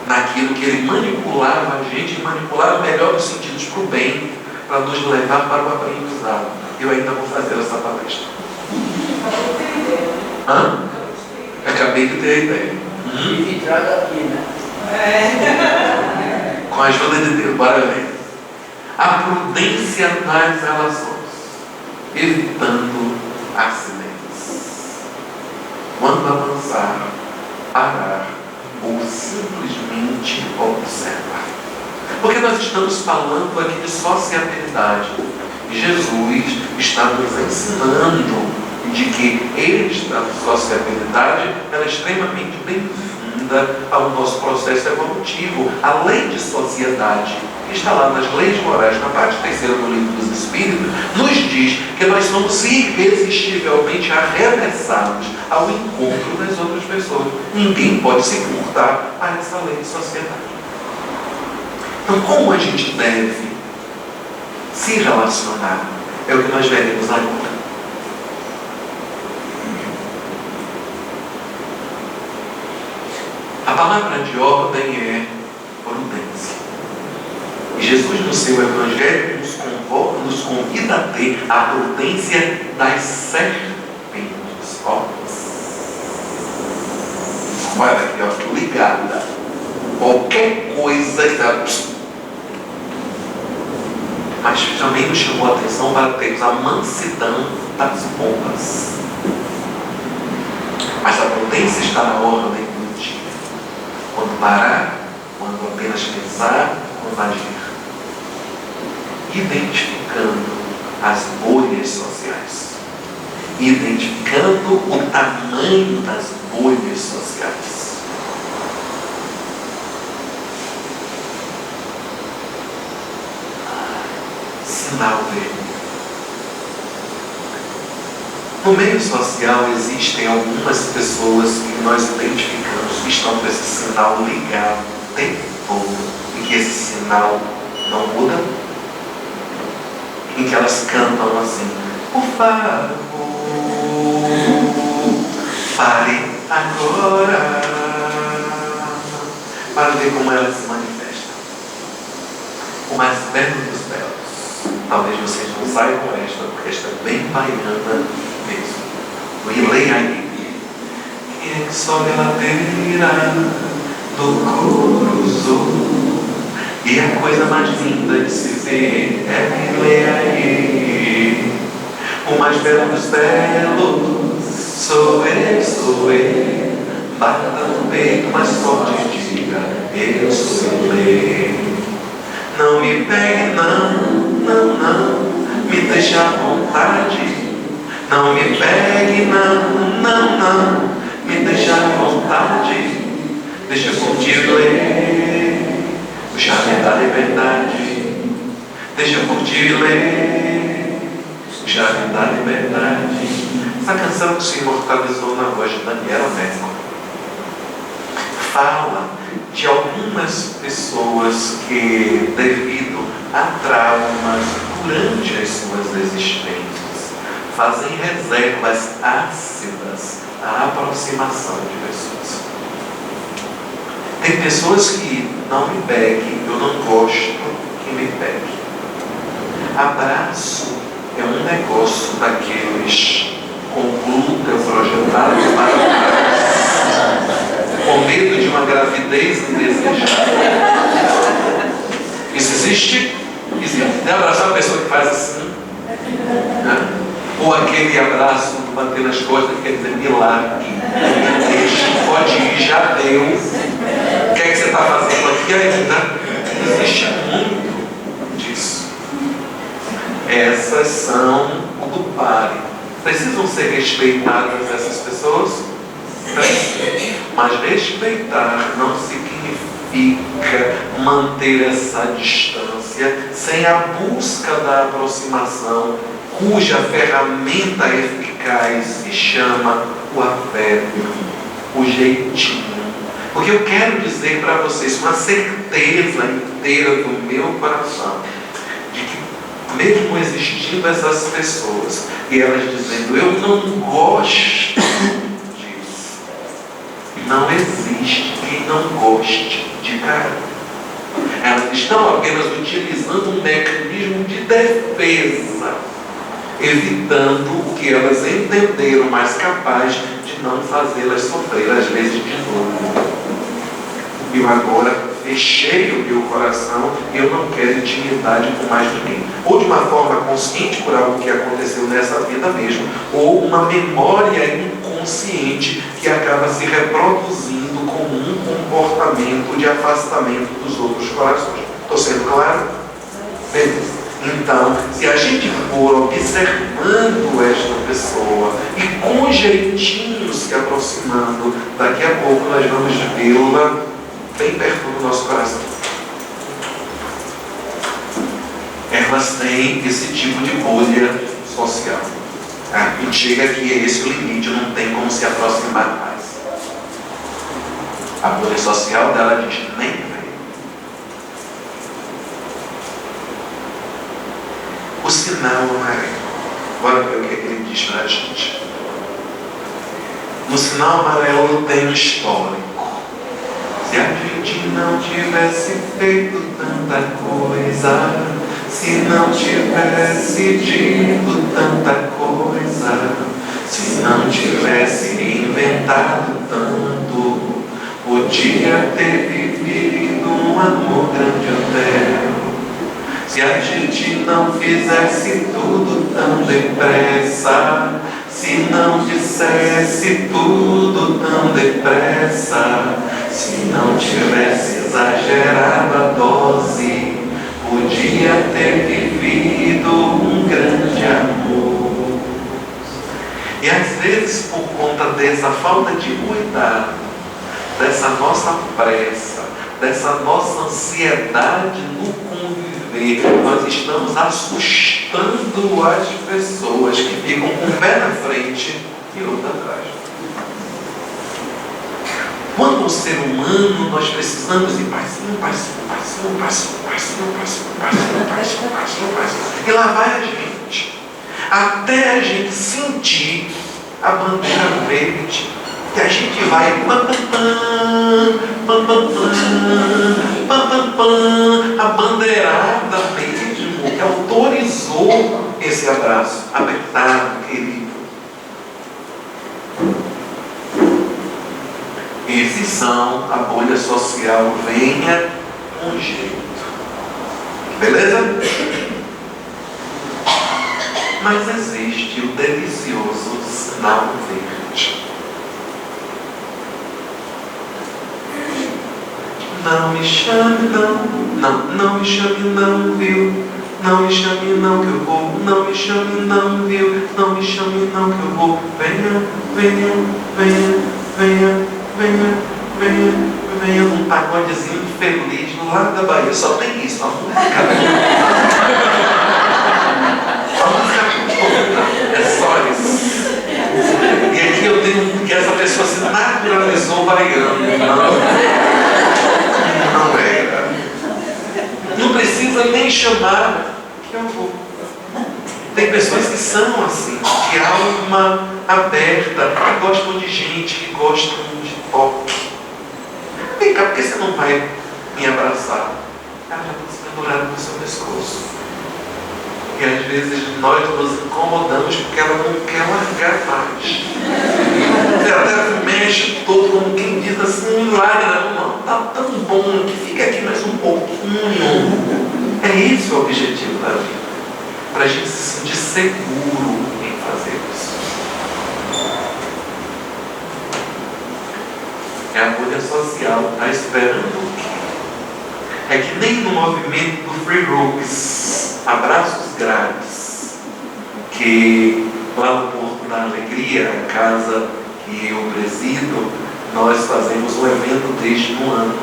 Speaker 1: naquilo que ele manipulava a gente, manipulava melhor os sentidos para o bem, para nos levar para o aprendizado. Eu ainda vou fazer essa palestra. Acabei de ter a ideia.
Speaker 4: E traga aqui, né?
Speaker 1: Com a ajuda de Deus, bora ver. A prudência nas relações, evitando acidentes. Quando avançar, parar ou simplesmente observar. Porque nós estamos falando aqui de sociabilidade. Jesus está nos ensinando de que a sociabilidade é extremamente bem-vinda ao nosso processo evolutivo. A lei de sociedade, que está lá nas leis morais, na parte terceira do livro dos Espíritos, nos diz que nós somos irresistivelmente arremessados ao encontro das outras pessoas. Ninguém pode se furtar a essa lei de sociedade. Então, como a gente deve se relacionar? É o que nós veremos agora. A palavra de ordem é prudência. E Jesus, no seu Evangelho, nos convida a ter a prudência das serpentes. Olha aqui, ó, ligada. Qualquer coisa que dá. Mas também nos chamou a atenção para termos a mansidão das pombas. Mas a prudência está na ordem do dia. Quando parar, quando apenas pensar, quando agir. Identificando as bolhas sociais. Identificando o tamanho das bolhas sociais. sinal dele. No meio social existem algumas pessoas que nós identificamos que estão com esse sinal ligado o tempo todo e que esse sinal não muda, em que elas cantam assim: por favor, pare agora, para ver como elas se manifestam. O mais belo dos belos. Talvez vocês não saibam esta, porque esta é bem baiana mesmo. E leia aí. Quem é que sobe a ladeira do Curuzu? E a coisa mais linda de se ver é quem lê aí. O mais belo dos belos sou eu. Bata no peito mais forte e diga: eu sou eu. Não me pegue, não, me deixa à vontade. Não me pegue, não, me deixa à vontade. Deixa eu curtir ler o charme da liberdade. Deixa eu curtir ler o charme da liberdade. Essa canção que se imortalizou na voz de Daniela Mercury fala de algumas pessoas que, devido a traumas durante as suas existências, fazem reservas ácidas à aproximação de pessoas. Tem pessoas que não me peguem, eu não gosto que me pegue. Abraço é um negócio daqueles com glúteo projetado para trás, com medo de uma gravidez indesejada. Isso existe? Existe. Tem abraçar uma pessoa que faz assim, né? Ou aquele abraço bater nas costas que quer dizer milagre. Deixa, pode ir, já deu. O que é que você está fazendo aqui ainda? Existe muito disso. Essas são o do pare. Precisam ser respeitadas essas pessoas? Mas respeitar não significa manter essa distância sem a busca da aproximação, cuja ferramenta eficaz se chama o afeto, o jeitinho. Porque eu quero dizer para vocês com a certeza inteira do meu coração de que, mesmo existindo essas pessoas e elas dizendo eu não gosto disso, não existe quem não goste de carinho. Elas estão apenas utilizando um mecanismo de defesa, evitando o que elas entenderam, mas capaz de não fazê-las sofrer, às vezes de novo. Eu agora fechei o meu coração e eu não quero intimidade com mais ninguém. Ou de uma forma consciente por algo que aconteceu nessa vida mesmo, ou uma memória inconsciente que acaba se reproduzindo como um comportamento de afastamento dos outros corações. Estou sendo claro? Beleza. Então, se a gente for observando esta pessoa e com jeitinho se aproximando, daqui a pouco nós vamos vê-la bem perto do nosso coração. Elas têm esse tipo de bolha social. E chega que esse o limite, não tem como se aproximar mais. A bolha social dela diz: nem vem. O sinal amarelo. Bora ver o que ele diz para a gente. No sinal amarelo tem um histórico. Se a gente não tivesse feito tanta coisa, se não tivesse dito tanta coisa, se não tivesse inventado tanto, podia ter vivido um amor grande até. Se a gente não fizesse tudo tão depressa, se não dissesse tudo tão depressa, se não tivesse exagerado a dose, podia ter vivido um grande amor. E às vezes, por conta dessa falta de cuidado, dessa nossa pressa, dessa nossa ansiedade no conviver vê, nós estamos assustando as pessoas que ficam com o pé na frente e outro atrás. Quando o ser humano, nós precisamos ir passinho, passinho, passinho, passinho, passinho, passinho, passinho, passinho, passinho, passinho. E lá vai a gente. Até a gente sentir a bandeira verde. E a gente vai pam, pam, pam, pam, pam, pam, pam, pam, pam, a bandeirada mesmo que autorizou esse abraço apertado, querido. Esses são a bolha social, venha com jeito. Beleza? Mas existe o delicioso sinal verde. Não me chame não me chame não, viu? Não me chame não que eu vou, não me chame não, viu? Não me chame não que eu vou. Venha, venha, venha, venha, venha, venha, venha num pagodezinho feliz no lado da Bahia. Só tem isso, a música. A música toda. É só isso. E aqui eu tenho que essa pessoa se naturalizou baiano. Não era. Não precisa nem chamar que eu vou. Tem pessoas que são assim, de alma aberta, que gostam de gente, que gostam de toque. Vem cá, por que você não vai me abraçar? Ela já está se pendurando no seu pescoço. E às vezes nós nos incomodamos porque ela não quer largar mais. Ela até mexe todo, como quem diz assim, larga, não, está tão bom que fica aqui mais um pouquinho. É esse o objetivo da vida. Para a gente se sentir seguro em fazer isso. É a bolha social, está esperando o quê? É que nem no movimento do Free Rooks, abraços grátis, que lá no Porto da Alegria, a casa que eu presido, nós fazemos um evento deste no ano.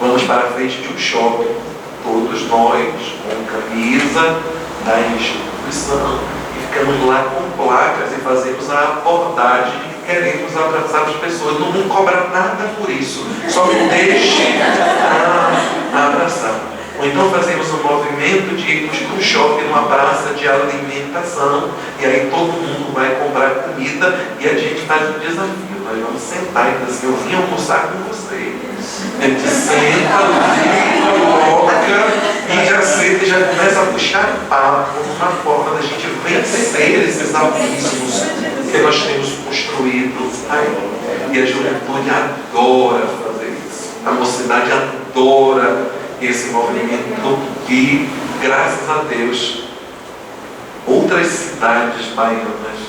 Speaker 1: Vamos para a frente de um shopping, todos nós, com camisa da instituição, e ficamos lá com placas e fazemos a abordagem que queremos abraçar as pessoas. Não cobra nada por isso, só me deixe abraçar. Ou então fazemos um movimento de irmos para um shopping, numa praça de alimentação, e aí todo mundo vai comprar comida e a gente faz um desafio. Nós vamos sentar e dizer assim, eu vim almoçar com vocês. A gente senta, coloca e já senta e já começa a puxar papo, uma forma da gente vencer esses abismos que nós temos construído aí. E a juventude adora fazer isso. A mocidade adora esse movimento e, graças a Deus, outras cidades baianas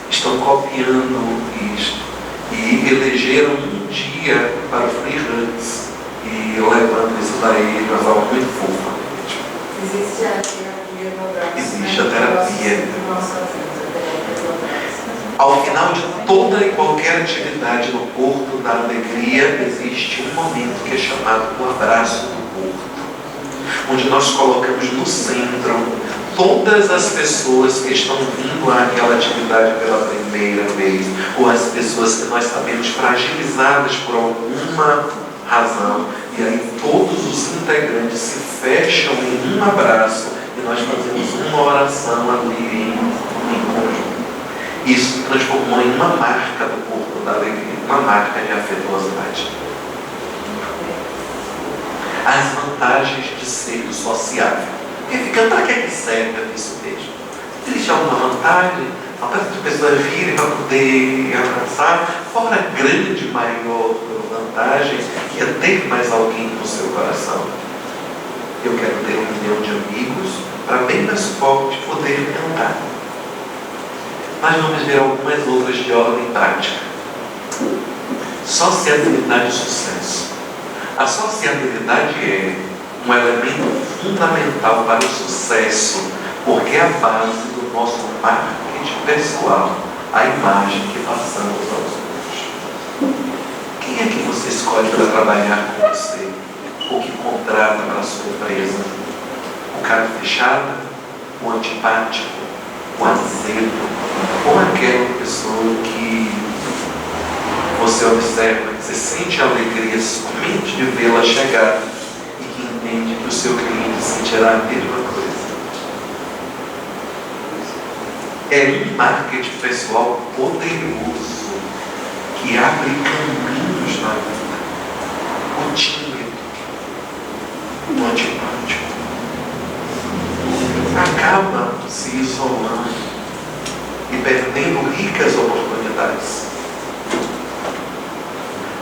Speaker 1: estão copiando isto e elegeram um dia para o Free Hugs e levando isso daí de uma forma muito fofa.
Speaker 3: Existe a terapia no abraço.
Speaker 1: Existe a terapia. Ao final de toda e qualquer atividade no Porto da Alegria, existe um momento que é chamado o abraço do Porto, onde nós colocamos no centro todas as pessoas que estão vindo àquela atividade pela primeira vez, ou as pessoas que nós sabemos fragilizadas por alguma razão, e aí todos os integrantes se fecham em um abraço e nós fazemos uma oração ali em conjunto. Isso se transformou em uma marca do Porto da Alegria, uma marca de afetuosidade. As vantagens de ser sociável. E ficando, para que serve isso mesmo? Existe alguma vantagem? Para as pessoas virem para poder abraçar, fora a grande maior vantagem, que é ter mais alguém no seu coração. Eu quero ter 1 milhão de amigos para bem mais forte poder cantar. Mas vamos ver algumas outras de ordem prática. Sociabilidade e sucesso. A sociabilidade é um elemento fundamental para o sucesso, porque é a base do nosso marketing pessoal, a imagem que passamos aos outros. Quem é que você escolhe para trabalhar com você, ou que contrata para a sua empresa? o cara fechado, o antipático, o azedo, ou aquela pessoa que você observa, que você sente alegria somente de vê-la chegar e que entende que o seu cliente sentirá a mesma coisa. É um marketing pessoal poderoso que abre caminhos na vida. O tímido, o antipático, acaba se isolando e perdendo ricas oportunidades.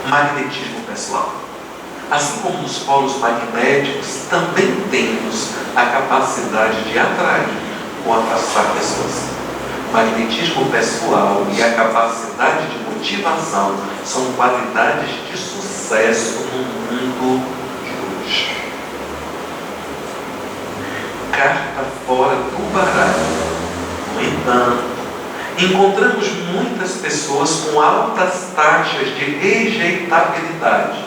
Speaker 1: Magnetismo pessoal. Assim como nos polos magnéticos, também temos a capacidade de atrair ou afastar pessoas. Magnetismo pessoal e a capacidade de motivação são qualidades de sucesso no mundo de hoje. Carta fora do baralho. No entanto, encontramos muitas pessoas com altas taxas de rejeitabilidade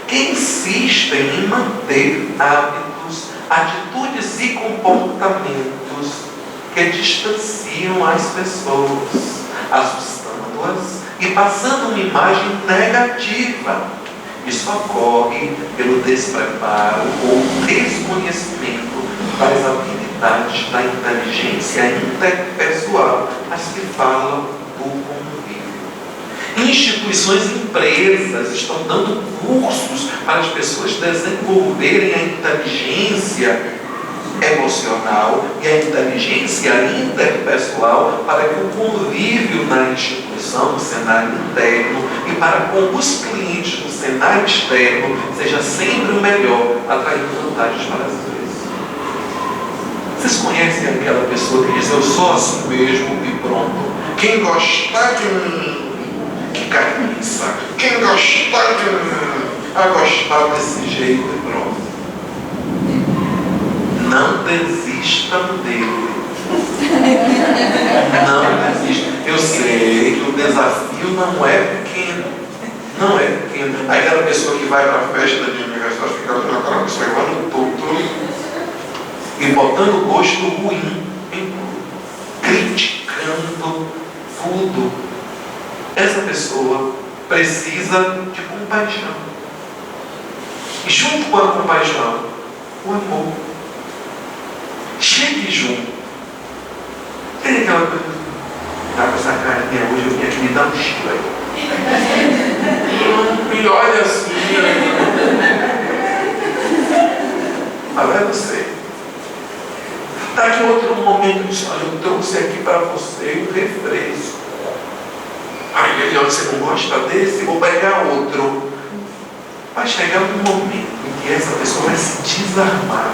Speaker 1: que insistem em manter hábitos, atitudes e comportamentos que distanciam as pessoas, assustando-as e passando uma imagem negativa. Isso ocorre pelo despreparo ou desconhecimento das habilidades da inteligência interpessoal, as que falam do convívio. Instituições e empresas estão dando cursos para as pessoas desenvolverem a inteligência emocional e a inteligência interpessoal para que o convívio na instituição, no cenário interno e para com os clientes no cenário externo seja sempre o melhor, atraindo vantagens para as empresas. Vocês conhecem aquela pessoa que diz: eu sou assim mesmo e pronto. Quem gostar de mim, que carniça. Quem gostar de mim, a gostar desse jeito e pronto. Não desistam dele. Não desistam. Eu sei que o desafio não é pequeno. Não é pequeno. Aí aquela pessoa que vai para a festa de aniversário fica olhando aquela pessoa igual no tudo e botando gosto ruim em tudo, criticando tudo. Essa pessoa precisa de compaixão. E junto com a compaixão, o amor. Chegue junto. Tem aquela coisa, tá com essa carinha hoje, eu vim aqui me dar um chile aí. Me olha assim. Mas é você. Tá aqui outro momento, diz: olha, eu trouxe aqui para você um refresco. Aí ele olha: você não gosta desse? Vou pegar outro. Vai chegar um momento em que essa pessoa vai se desarmar.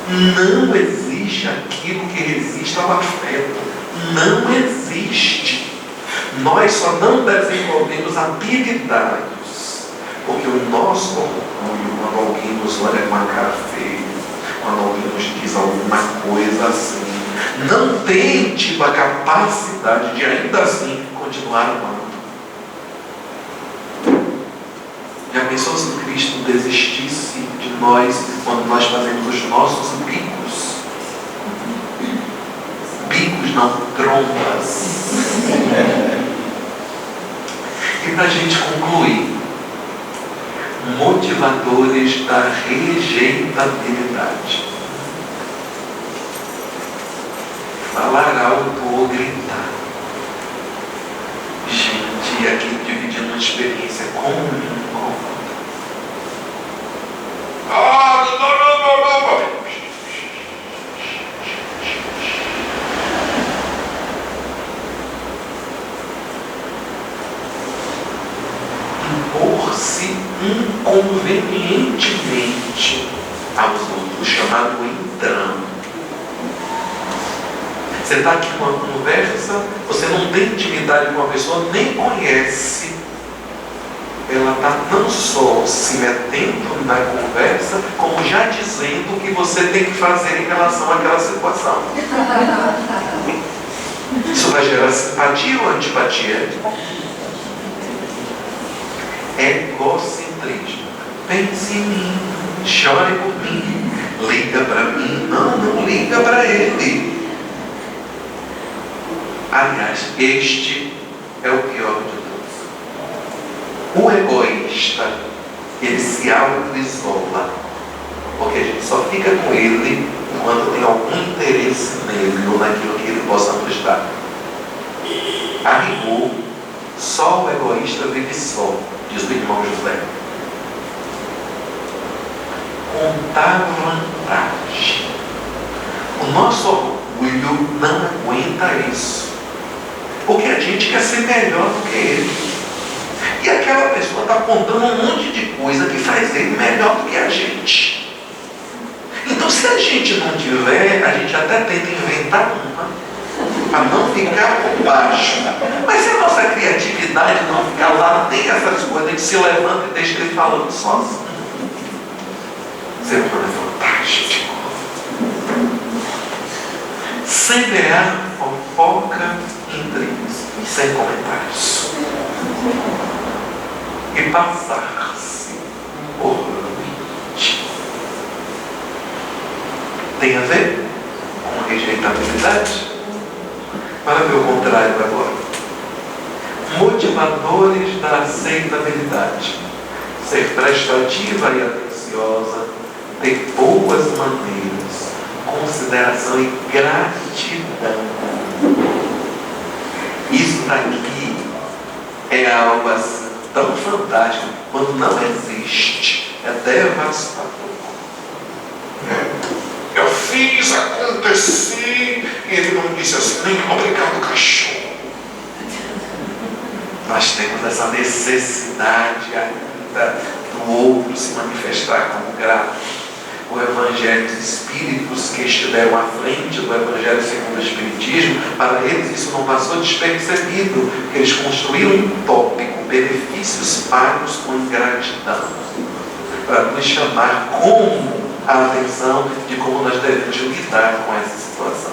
Speaker 1: Não existe aquilo que resiste ao afeto. Não existe. Nós só não desenvolvemos habilidades porque o nosso orgulho, quando alguém nos olha com a cara feia, quando alguém nos diz alguma coisa assim, não tem tido a capacidade de ainda assim continuar amando. Já pensou se Cristo desistisse de nós quando nós fazemos os nossos bicos? Bicos não, trombas. E para a gente concluir, motivadores da rejeitabilidade. Falar alto ou gritar. Gente, aqui dividindo uma experiência comum. Impor-se inconvenientemente aos outros, chamado entrando. Você está aqui numa conversa, você não tem intimidade com a pessoa, nem conhece. Ela está não só se metendo na conversa, como já dizendo o que você tem que fazer em relação àquela situação. Isso vai gerar simpatia ou antipatia? Egocentrismo. Pense em mim, chore por mim, Liga para mim. Não liga para ele. Aliás, este é o pior de todos. O egoísta, ele se auto-isola, porque a gente só fica com ele quando tem algum interesse nele ou naquilo que ele possa nos dar. A rigor, só o egoísta vive só, diz o irmão José. Contar vantagem. O nosso orgulho não aguenta isso, porque a gente quer ser melhor do que ele. E aquela pessoa está contando um monte de coisa que faz ele melhor do que a gente. Então, se a gente não tiver, a gente até tenta inventar uma, para não ficar por baixo. Mas se a nossa criatividade não ficar lá, nem essas coisas, a gente se levanta e deixa ele falando sozinho. Ser humano é fantástico. Semear fofoca entre eles, sem comentários. E passar-se por limite. Tem a ver com rejeitabilidade? Para ver o contrário agora. Motivadores da aceitabilidade. Ser prestativa e atenciosa, ter boas maneiras, consideração e gratidão. Isso daqui é algo assim tão fantástico, quando não existe, é devastador. Eu fiz, aconteci, e ele não disse assim, nem obrigado, cachorro. Nós temos essa necessidade ainda do outro se manifestar como grato. O Evangelho dos Espíritos que estiveram à frente do Evangelho segundo o Espiritismo, para eles isso não passou despercebido, porque eles construíram um tópico, benefícios pagos com ingratidão, para nos chamar como a atenção de como nós devemos lidar com essa situação.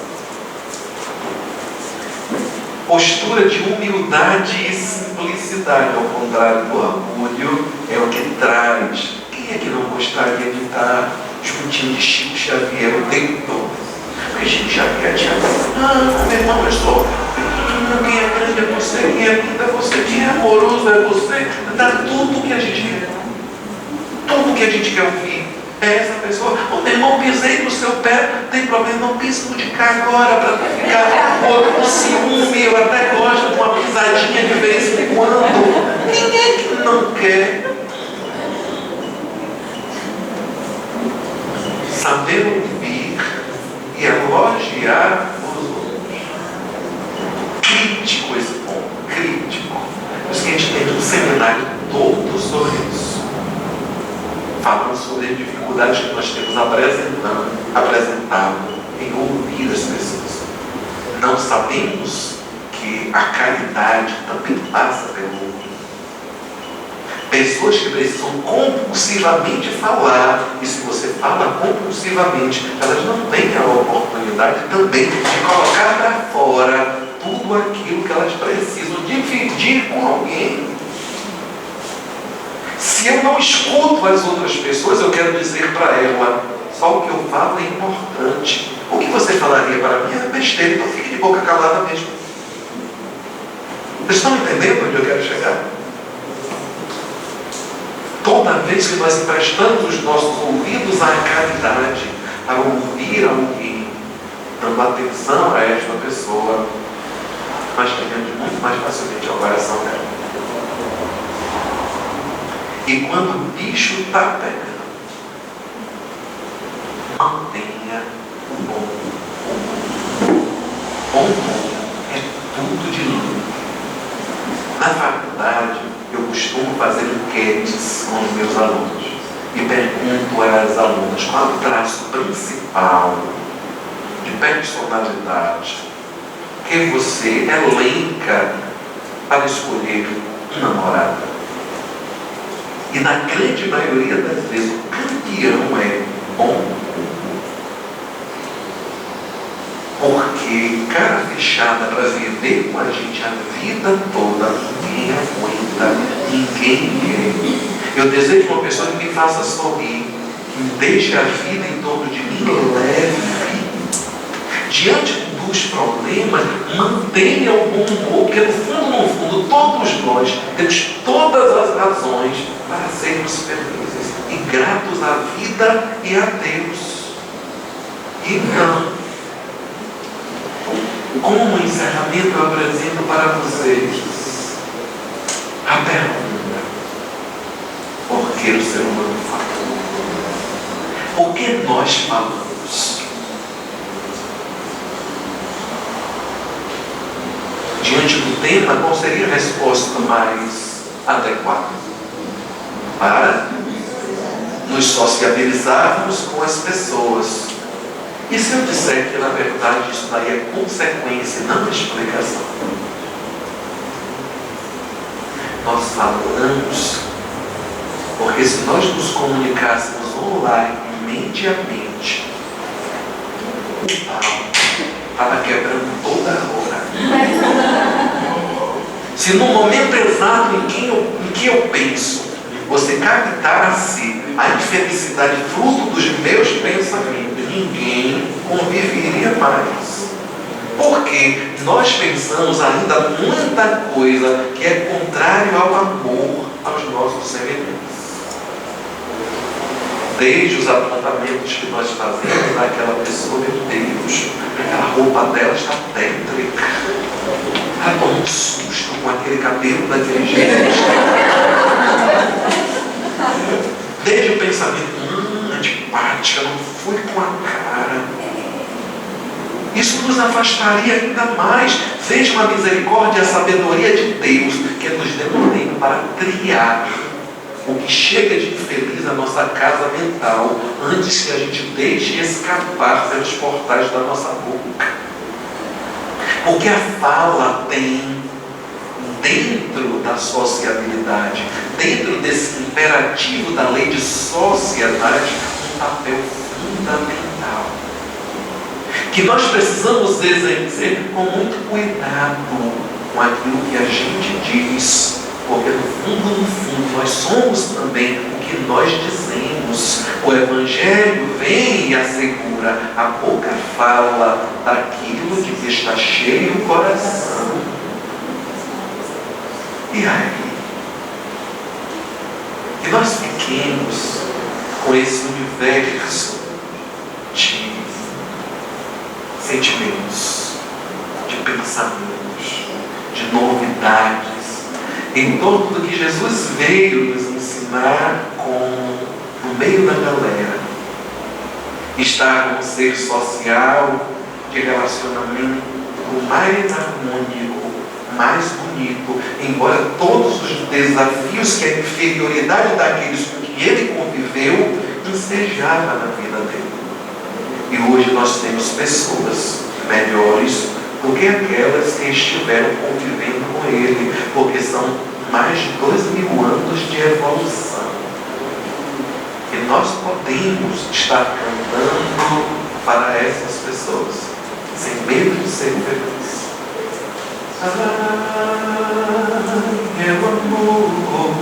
Speaker 1: Postura de humildade e simplicidade, ao contrário do orgulho, é o que traz. Quem é que não gostaria de estar juntinho de Chico Xavier o tempo todo? Porque Chico Xavier tinha meu irmão, eu sou pequeno, quem é grande é você, quem é lindo é você, quem é amoroso é você. Dá tudo que a gente quer. Tudo que a gente quer ouvir é essa pessoa. Ô meu irmão, pisei no seu pé, não tem problema, não pisa no de cá agora para não ficar com ciúme. Eu até gosto de uma pisadinha de vez em quando. Quem é que não quer? Saber ouvir e elogiar os outros. Crítico esse ponto, crítico. Por isso que a gente tem um seminário todo sobre isso. Falando sobre as dificuldades que nós temos apresentado em ouvir as pessoas. Não sabemos que a caridade também passa pelo ouvir. Pessoas que precisam compulsivamente falar, e se você fala compulsivamente, elas não têm a oportunidade também de colocar para fora tudo aquilo que elas precisam dividir com alguém. Se eu não escuto as outras pessoas, eu quero dizer para ela, só o que eu falo é importante. O que você falaria para mim é besteira, então fique de boca calada mesmo. Vocês estão entendendo onde eu quero chegar? Toda vez que nós emprestamos os nossos ouvidos à caridade, a ouvir alguém, dando atenção a esta pessoa, nós chegamos muito mais facilmente ao coração dela. E quando o bicho está pegando, mantenha o bom humor. Bom humor é tudo de lindo. Na faculdade, eu costumo fazer enquetes com os meus alunos e pergunto às alunas qual é o traço principal de personalidade que você elenca para escolher um namorado. E na grande maioria das vezes o campeão é bom humor. Porque cara fechada para viver com a gente a vida toda, ninguém aguenta, ninguém quer. Eu desejo uma pessoa que me faça sorrir, Deixe a vida em torno de mim leve. Diante dos problemas, mantenha o bom humor, porque no fundo, todos nós temos todas as razões para sermos felizes e gratos à vida e a Deus. Então, como encerramento, eu apresento para vocês a pergunta: por que o ser humano fala? Por que nós falamos? Diante do tema, qual seria a resposta mais adequada? Para nos sociabilizarmos com as pessoas. E se eu disser que, na verdade, isso daí é consequência, não explicação? Nós falamos porque, se nós nos comunicássemos online, mente a mente, o pau estava quebrando toda hora. Se no momento exato em que eu penso, você captasse a infelicidade fruto dos meus pensamentos, ninguém conviveria mais. Porque nós pensamos ainda muita coisa que é contrário ao amor aos nossos semelhantes. Desde os apontamentos que nós fazemos naquela pessoa, meu Deus, aquela roupa dela está tétrica. Ela tomou um susto com aquele cabelo daquele jeito. Desde o pensamento, antipática, não fui com a cara. Isso nos afastaria ainda mais. Veja a misericórdia e a sabedoria de Deus que nos deu um tempo para triar o que chega de infeliz à nossa casa mental antes que a gente deixe escapar pelos portais da nossa boca. Porque a fala tem, dentro da sociabilidade, dentro desse imperativo da lei de sociedade, um papel fundamental que nós precisamos exercer com muito cuidado com aquilo que a gente diz, porque no fundo nós somos também o que nós dizemos. O Evangelho vem e assegura: a boca fala daquilo de que está cheio o coração. E aí? E nós fiquemos com esse universo de sentimentos, de pensamentos, de novidades, em torno do que Jesus veio nos ensinar no meio da galera. Estar com um ser social, de relacionamento mais harmônico, mais bonito, embora todos os desafios que a inferioridade daqueles com que ele conviveu ensejava na vida dele. E hoje nós temos pessoas melhores do que aquelas que estiveram convivendo com ele, porque são mais de 2.000 anos de evolução. E nós podemos estar cantando para essas pessoas, sem medo de ser felizes. Ai, é o amor.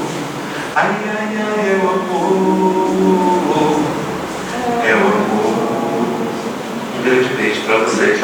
Speaker 1: Ai, ai, ai, é o amor. É o amor. Um grande beijo para vocês.